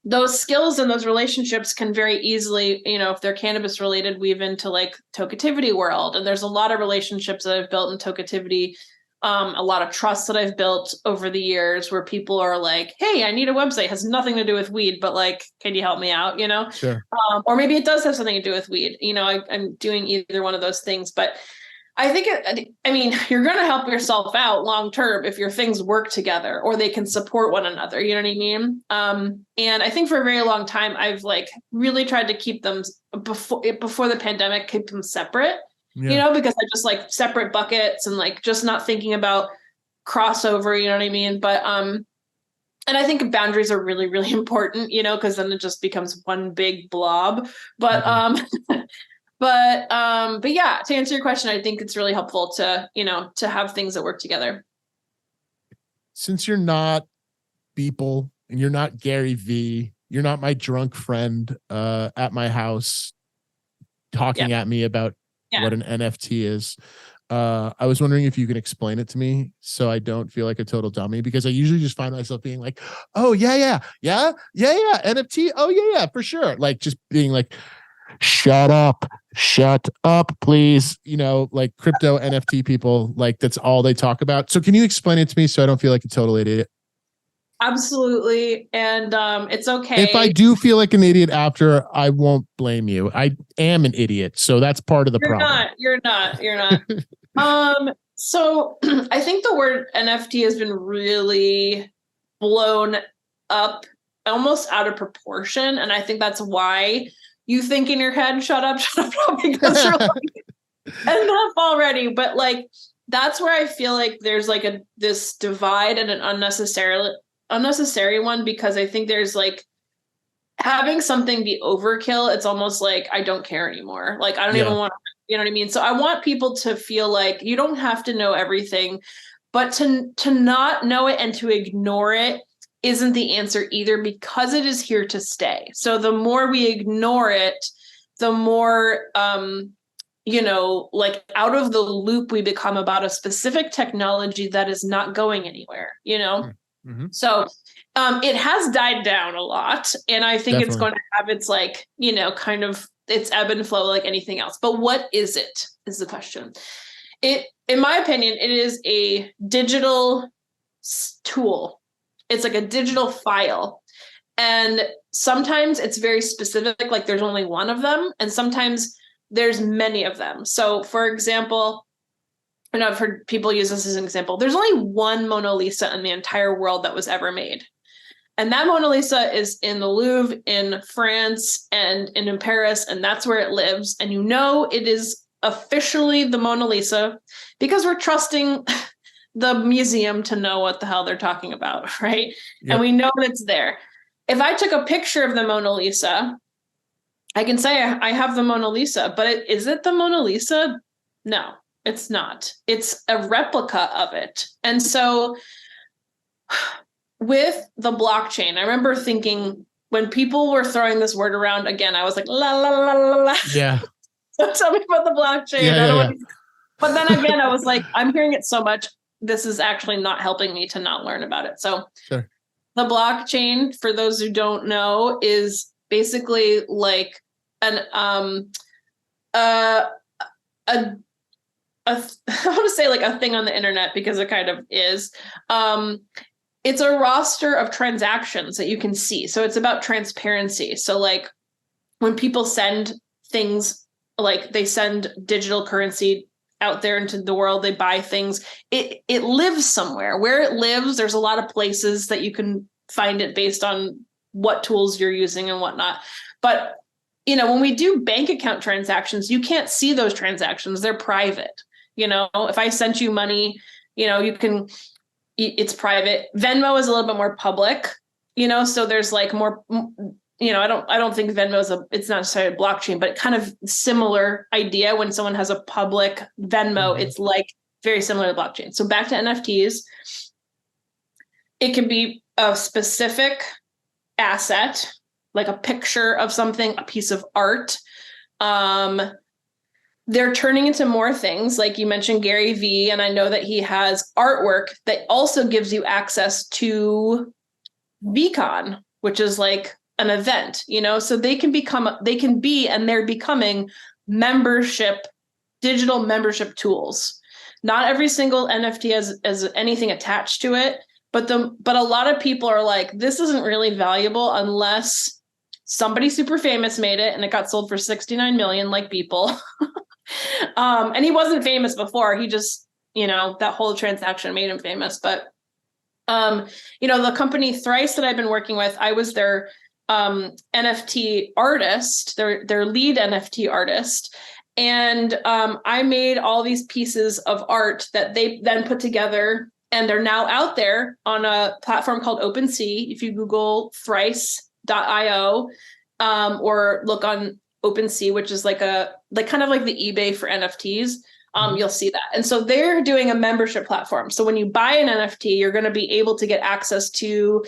those skills and those relationships can very easily, you know, if they're cannabis related, weave into like Tokeativity world. And there's a lot of relationships that I've built in Tokeativity, a lot of trust that I've built over the years, where people are like, hey, I need a website, has nothing to do with weed, but like, can you help me out? You know, sure. Or maybe it does have something to do with weed. You know, I'm doing either one of those things, but I think I mean, you're going to help yourself out long term if your things work together or they can support one another. You know what I mean? And I think for a very long time, I've like really tried to keep them before the pandemic, keep them separate. Yeah. You know, because I just like separate buckets and like just not thinking about crossover. You know what I mean? But and I think boundaries are really, really important. You know, because then it just becomes one big blob. But But yeah, to answer your question, I think it's really helpful to, you know, to have things that work together. Since you're not Beeple and you're not Gary V, you're not my drunk friend at my house talking at me about what an NFT is. I was wondering if you can explain it to me so I don't feel like a total dummy, because I usually just find myself being like, oh, yeah, NFT. Oh, yeah, for sure. Like just being like, shut up, please. You know, like crypto NFT people, like that's all they talk about. So can you explain it to me so I don't feel like a total idiot? Not And it's okay. If I do feel like an idiot after, I won't blame you. I am an idiot. So that's part of the problem. You're not. So I think the word NFT has been really blown up almost out of proportion. And I think that's why you think in your head, shut up, because you're like enough already. But like, that's where I feel like there's like this divide and an unnecessary one, because I think there's like having something be overkill. It's almost like, I don't care anymore. Like, I don't even want to, you know what I mean? So I want people to feel like you don't have to know everything, but to not know it and to ignore it isn't the answer either, because it is here to stay. So the more we ignore it, the more, like out of the loop we become about a specific technology that is not going anywhere, Mm-hmm. So it has died down a lot. And I think it's going to have its kind of its ebb and flow like anything else. But what is it is the question. In my opinion, it is a digital tool. It's like a digital file. And sometimes it's very specific, like there's only one of them. And sometimes there's many of them. So for example, and I've heard people use this as an example, there's only one Mona Lisa in the entire world that was ever made. And that Mona Lisa is in the Louvre in France and in Paris, and that's where it lives. And it is officially the Mona Lisa because we're trusting the museum to know what the hell they're talking about, right? Yep. And we know that it's there. If I took a picture of the Mona Lisa, I can say I have the Mona Lisa, but is it the Mona Lisa? No, it's not. It's a replica of it. And so with the blockchain, I remember thinking when people were throwing this word around again, I was like, la, la, la, la, la. Yeah. So tell me about the blockchain. Yeah. But then again, I was like, I'm hearing it so much. This is actually not helping me to not learn about it. So sure. The blockchain, for those who don't know, is basically like I want to say like a thing on the internet, because it kind of is. It's a roster of transactions that you can see. So it's about transparency. So like when people send things, like they send digital currency out there into the world, they buy things, it lives somewhere. Where it lives, there's a lot of places that you can find it based on what tools you're using and whatnot. But when we do bank account transactions, you can't see those transactions. They're private. If I sent you money, it's private. Venmo is a little bit more public, so there's like more, I don't think Venmo it's not necessarily a blockchain, but kind of similar idea. When someone has a public Venmo, it's like very similar to blockchain. So back to NFTs, it can be a specific asset, like a picture of something, a piece of art. They're turning into more things. Like you mentioned Gary Vee, and I know that he has artwork that also gives you access to VCon, which is like an event, so they can be, and they're becoming digital membership tools. Not every single NFT has anything attached to it, but a lot of people are like, this isn't really valuable unless somebody super famous made it and it got sold for 69 million, like Beeple. And he wasn't famous before. He just, that whole transaction made him famous. But, the company Thrice that I've been working with, I was their NFT artist, their lead NFT artist. And I made all these pieces of art that they then put together, and they're now out there on a platform called OpenSea. If you Google thrice.io or look on OpenSea, which is like kind of like the eBay for NFTs, you'll see that. And so they're doing a membership platform. So when you buy an NFT, you're going to be able to get access to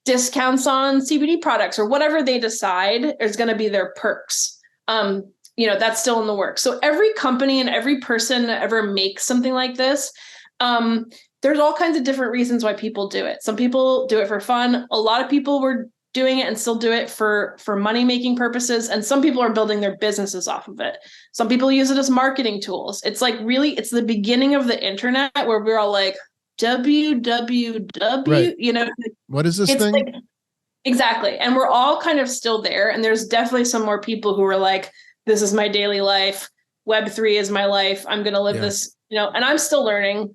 discounts on CBD products or whatever they decide is going to be their perks. That's still in the works. So every company and every person that ever makes something like this, there's all kinds of different reasons why people do it. Some people do it for fun. A lot of people were doing it and still do it for money-making purposes. And some people are building their businesses off of it. Some people use it as marketing tools. It's like really, it's the beginning of the internet where we're all like, www, right. What is this thing? Like, exactly. And we're all kind of still there. And there's definitely some more people who are like, this is my daily life. Web3 is my life. I'm going to live this, and I'm still learning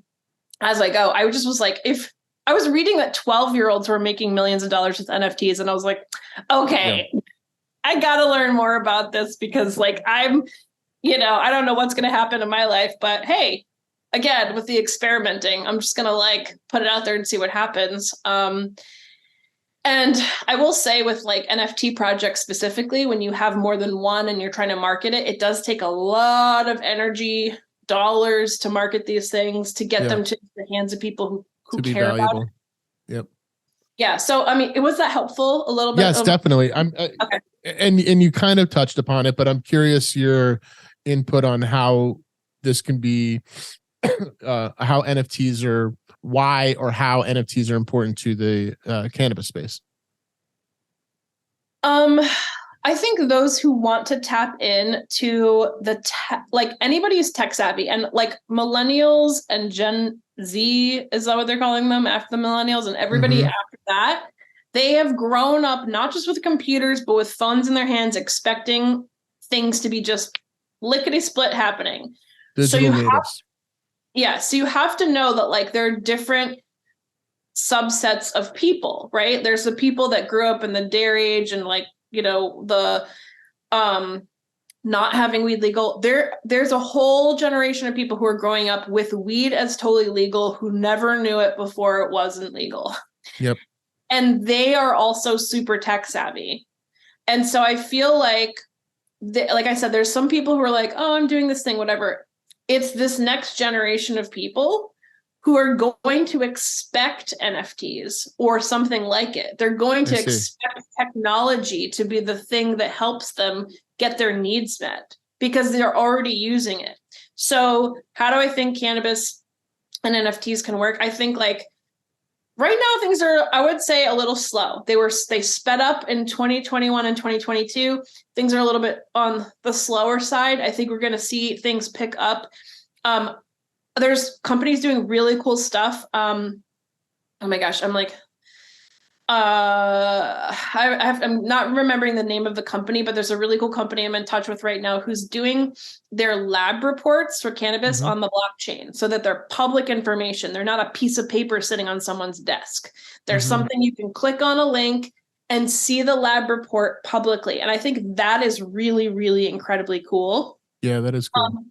as I go. I just was like, if I was reading that 12-year-olds were making millions of dollars with NFTs, and I was like, okay, I got to learn more about this because like I'm, I don't know what's going to happen in my life, but hey, again, with the experimenting, I'm just going to like put it out there and see what happens. And I will say with like NFT projects specifically, when you have more than one and you're trying to market it, it does take a lot of energy dollars to market these things, to get them to the hands of people who care about it. Yep. Yeah. So, I mean, was that helpful a little bit? Yes, definitely. Okay. And you kind of touched upon it, but I'm curious your input on how this can be, how NFTs are, why or how NFTs are important to the cannabis space. I think those who want to tap into like anybody who's tech savvy, and like millennials and Gen Z, is that what they're calling them after the millennials, and everybody after that, they have grown up not just with computers, but with phones in their hands, expecting things to be just lickety split happening. Digital natives. So you have to know that like there are different subsets of people, right? There's the people that grew up in the dairy age and like, the not having weed legal. There's a whole generation of people who are growing up with weed as totally legal, who never knew it before it wasn't legal. Yep. And they are also super tech savvy. And so I feel like I said, there's some people who are like, oh, I'm doing this thing, whatever. It's this next generation of people who are going to expect NFTs or something like it. They're going to expect technology to be the thing that helps them get their needs met because they're already using it. So how do I think cannabis and NFTs can work? I think like right now things are, I would say, a little slow. They sped up in 2021 and 2022. Things are a little bit on the slower side. I think we're going to see things pick up. There's companies doing really cool stuff. Oh my gosh, I'm like, I'm not remembering the name of the company, but there's a really cool company I'm in touch with right now who's doing their lab reports for cannabis on the blockchain so that they're public information. They're not a piece of paper sitting on someone's desk. There's something you can click on a link and see the lab report publicly. And I think that is really, really incredibly cool. Yeah, that is cool.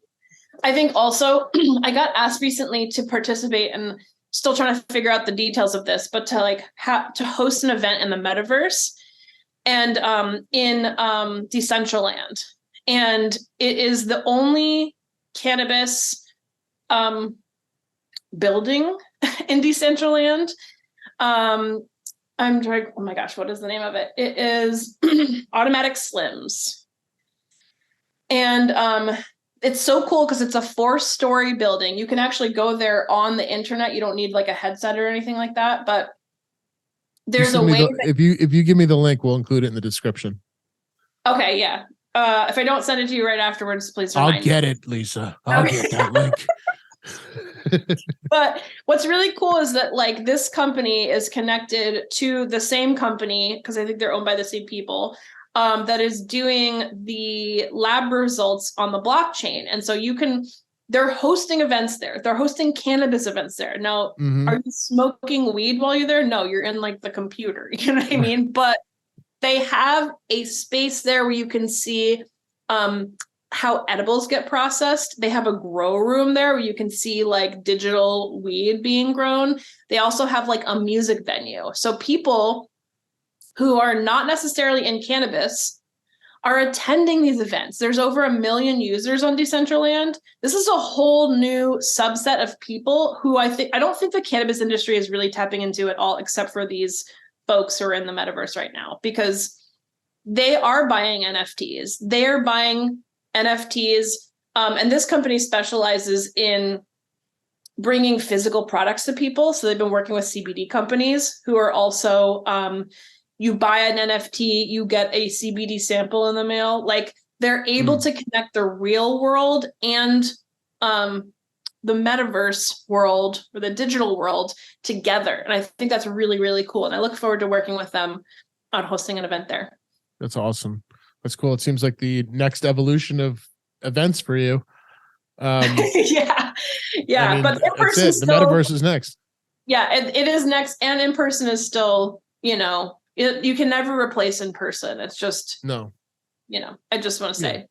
I think also I got asked recently to participate, and still trying to figure out the details of this, but to host an event in the metaverse and in Decentraland. And it is the only cannabis building in Decentraland. I'm trying, oh my gosh, what is the name of it? It is Automatic Slims. And it's so cool because it's a 4-story building. You can actually go there on the internet. You don't need like a headset or anything like that. But there's a way. If you give me the link, we'll include it in the description. Okay, yeah. If I don't send it to you right afterwards, please remind me. I'll get it, Lisa. I'll get that link. But what's really cool is that like this company is connected to the same company, because I think they're owned by the same people, that is doing the lab results on the blockchain. And so they're hosting events there. They're hosting cannabis events there. Now, are you smoking weed while you're there? No, you're in like the computer, you know what I mean? But they have a space there where you can see how edibles get processed. They have a grow room there where you can see like digital weed being grown. They also have like a music venue. So people who are not necessarily in cannabis are attending these events. There's over 1 million users on Decentraland. This is a whole new subset of people who I don't think the cannabis industry is really tapping into at all, except for these folks who are in the metaverse right now, because they are buying NFTs. They're buying NFTs. And this company specializes in bringing physical products to people. So they've been working with CBD companies who are also, you buy an NFT, you get a CBD sample in the mail. Like they're able to connect the real world and the metaverse world or the digital world together. And I think that's really, really cool. And I look forward to working with them on hosting an event there. That's awesome. That's cool. It seems like the next evolution of events for you. Yeah. I mean, but in person the metaverse is next. Yeah, it is next. And in person is still, you can never replace in person. It's just, no, I just want to say.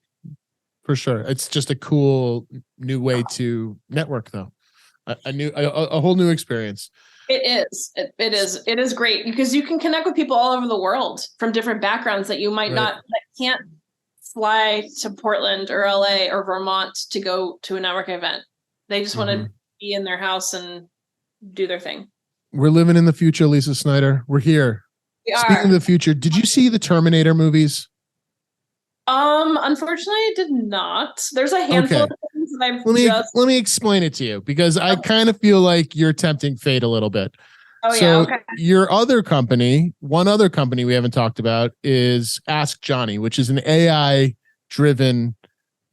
For sure. It's just a cool new way to network though. A whole new experience. It is. It is great because you can connect with people all over the world from different backgrounds that you might not, that can't fly to Portland or LA or Vermont to go to a networking event. They just want to be in their house and do their thing. We're living in the future, Lisa Snyder. We're here. Speaking of the future, did you see the Terminator movies? Unfortunately, I did not. There's a handful of things that let me explain it to you, because I kind of feel like you're tempting fate a little bit. Oh, so yeah. Okay. Your other company, one other company we haven't talked about, is Ask Johnnie, which is an AI-driven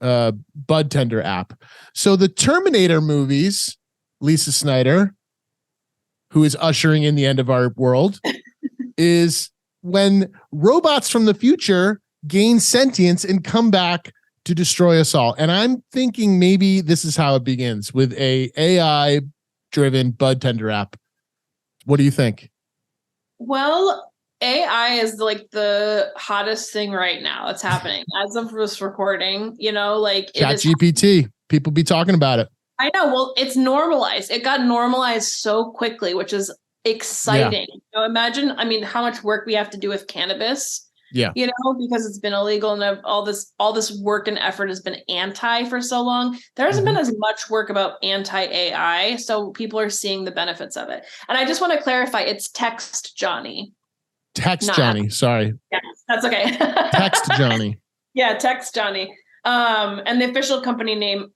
bud tender app. So the Terminator movies, Lisa Snyder, who is ushering in the end of our world, is when robots from the future gain sentience and come back to destroy us all. And I'm thinking maybe this is how it begins, with a AI-driven bud tender app. What do you think? Well, AI is like the hottest thing right now. It's happening as of this recording, like ChatGPT. People be talking about it. I know. Well, it's normalized. It got normalized so quickly, which is exciting. Yeah. Imagine, how much work we have to do with cannabis. Yeah. Because it's been illegal and all this work and effort has been anti for so long. There hasn't been as much work about anti-AI. So people are seeing the benefits of it. And I just want to clarify, it's Text Johnnie. Text Johnnie. Sorry. Yeah, that's okay. Text Johnnie. Yeah, Text Johnnie. And the official company name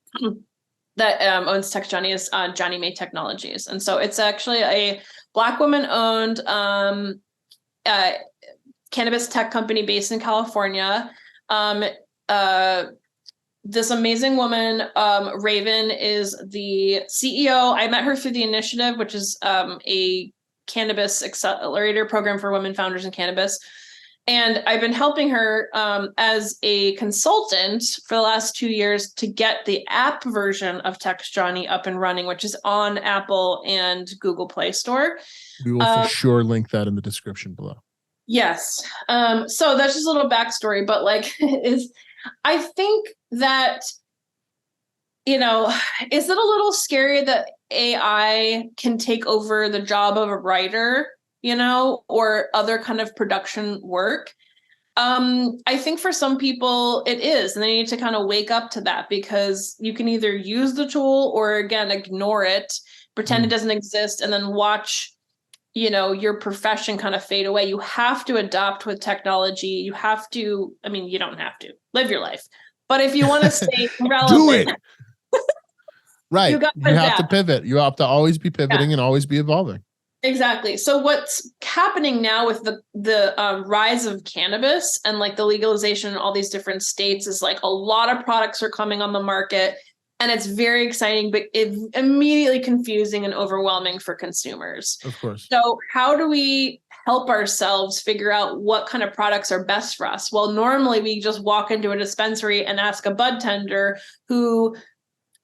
that owns Text Johnnie is Johnnie May Technologies. And so it's actually a Black woman-owned cannabis tech company based in California. This amazing woman, Raven, is the CEO. I met her through the initiative, which is a cannabis accelerator program for women founders in cannabis. And I've been helping her as a consultant for the last 2 years to get the app version of Text Johnnie up and running, which is on Apple and Google Play Store. We will for sure link that in the description below. Yes. So that's just a little backstory, but I think that, is it a little scary that AI can take over the job of a writer, or other kind of production work? I think for some people it is, and they need to kind of wake up to that, because you can either use the tool or, again, ignore it, pretend it doesn't exist, and then watch your profession kind of fade away. You have to adopt with technology. You have to, you don't have to live your life, but if you want to stay relevant, do it. Right. You have to pivot. You have to always be pivoting and always be evolving. Exactly. So what's happening now with the rise of cannabis and the legalization in all these different states is a lot of products are coming on the market. And it's very exciting, but it's immediately confusing and overwhelming for consumers. Of course. So how do we help ourselves figure out what kind of products are best for us? Well, normally we just walk into a dispensary and ask a bud tender who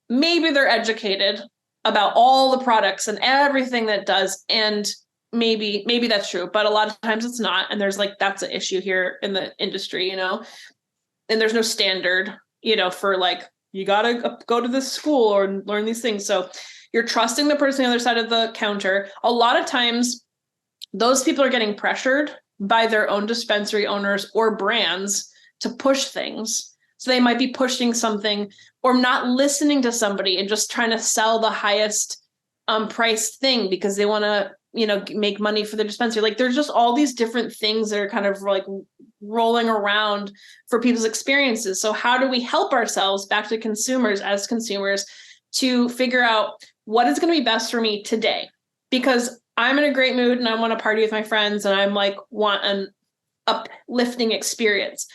maybe they're educated about all the products and everything that does. And maybe that's true, but a lot of times it's not. And there's that's an issue here in the industry, and there's no standard, for you got to go to this school or learn these things. So you're trusting the person on the other side of the counter. A lot of times those people are getting pressured by their own dispensary owners or brands to push things. So they might be pushing something or not listening to somebody and just trying to sell the highest priced thing because they want to, make money for the dispensary. There's just all these different things that are kind of rolling around for people's experiences. So how do we help ourselves, back to consumers, as consumers, to figure out what is going to be best for me today? Because I'm in a great mood and I want to party with my friends and I'm want an uplifting experience.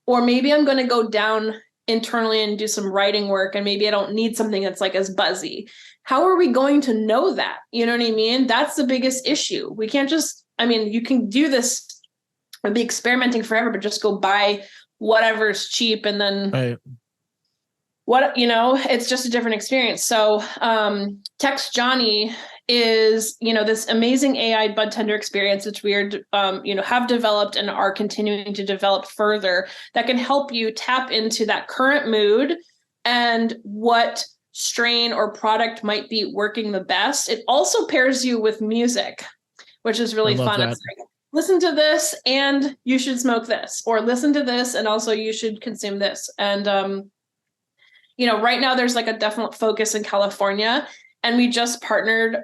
Or maybe I'm going to go down internally and do some writing work and maybe I don't need something that's as buzzy. How are we going to know that? You know what I mean? That's the biggest issue. We can't just, you can do this and be experimenting forever, but just go buy whatever's cheap and then it's just a different experience. So Text Johnnie is, this amazing AI bud tender experience, which we are, have developed and are continuing to develop further, that can help you tap into that current mood and what strain or product might be working the best. It also pairs you with music, which is really fun. It's listen to this and you should smoke this, or listen to this and also you should consume this. And, right now there's like a definite focus in California, and we just partnered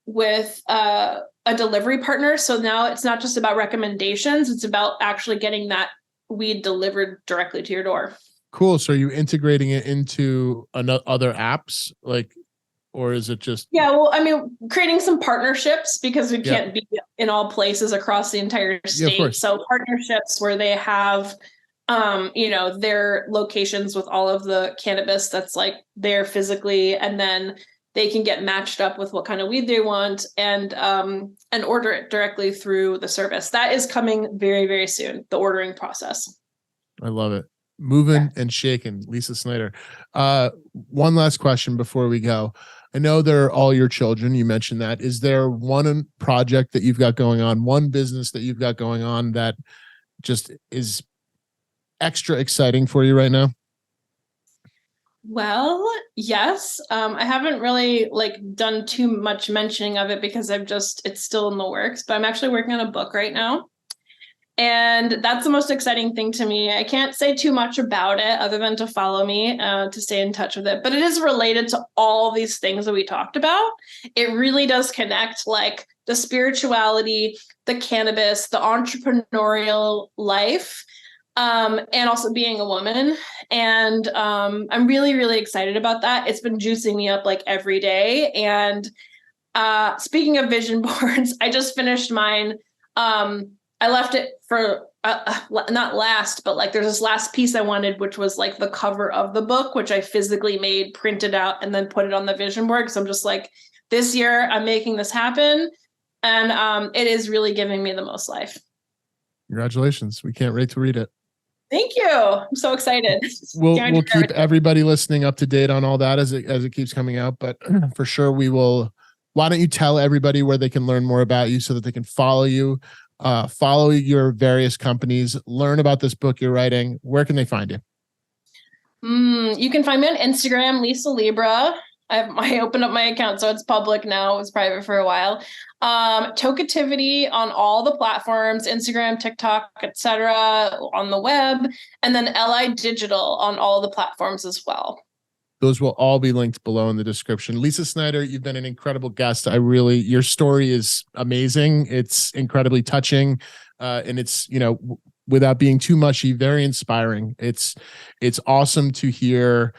with a delivery partner. So now it's not just about recommendations, it's about actually getting that weed delivered directly to your door. Cool. So are you integrating it into other apps, or is it just? Yeah, well, I mean, creating some partnerships, because we can't be in all places across the entire state. Yeah, so partnerships where they have, their locations with all of the cannabis that's like there physically, and then they can get matched up with what kind of weed they want and order it directly through the service. That is coming very, very soon, the ordering process. I love it. Moving and shaking, Lisa Snyder. One last question before we go. I know they're all your children. You mentioned that. Is there one project that you've got going on, one business that you've got going on that just is extra exciting for you right now? Well, yes. I haven't really done too much mentioning of it because it's still in the works, but I'm actually working on a book right now. And that's the most exciting thing to me. I can't say too much about it other than to follow me to stay in touch with it. But it is related to all these things that we talked about. It really does connect the spirituality, the cannabis, the entrepreneurial life, and also being a woman. And I'm really, really excited about that. It's been juicing me up every day. And speaking of vision boards, I just finished mine. I left it for not last, but there's this last piece I wanted, which was the cover of the book, which I physically made, printed out, and then put it on the vision board. Because I'm just this year I'm making this happen, and it is really giving me the most life. Congratulations! We can't wait to read it. Thank you. I'm so excited. We'll keep everybody listening up to date on all that as it keeps coming out. But for sure, we will. Why don't you tell everybody where they can learn more about you so that they can follow you? Follow your various companies, learn about this book you're writing. Where can they find you? You can find me on Instagram, Lisa Libra. I opened up my account, so it's public now. It was private for a while. Tokeativity on all the platforms, Instagram, TikTok, etc., on the web, and then LI Digital on all the platforms as well. Those will all be linked below in the description. Lisa Snyder, you've been an incredible guest. Your story is amazing. It's incredibly touching. And it's, without being too mushy, very inspiring. It's awesome to hear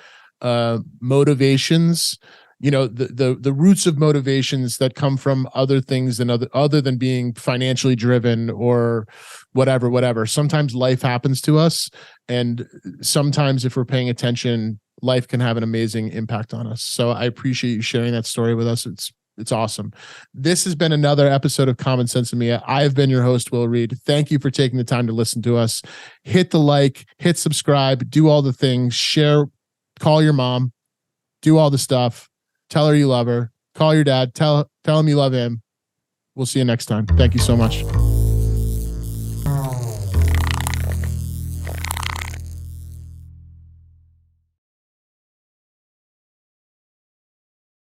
motivations, the roots of motivations that come from other things than other than being financially driven or whatever. Sometimes life happens to us. And sometimes if we're paying attention, life can have an amazing impact on us. So I appreciate you sharing that story with us. It's awesome. This has been another episode of Common SENSimilla. I have been your host, Will Reed. Thank you for taking the time to listen to us. Hit the like, hit subscribe, do all the things, share, call your mom, do all the stuff. Tell her you love her. Call your dad. Tell him you love him. We'll see you next time. Thank you so much.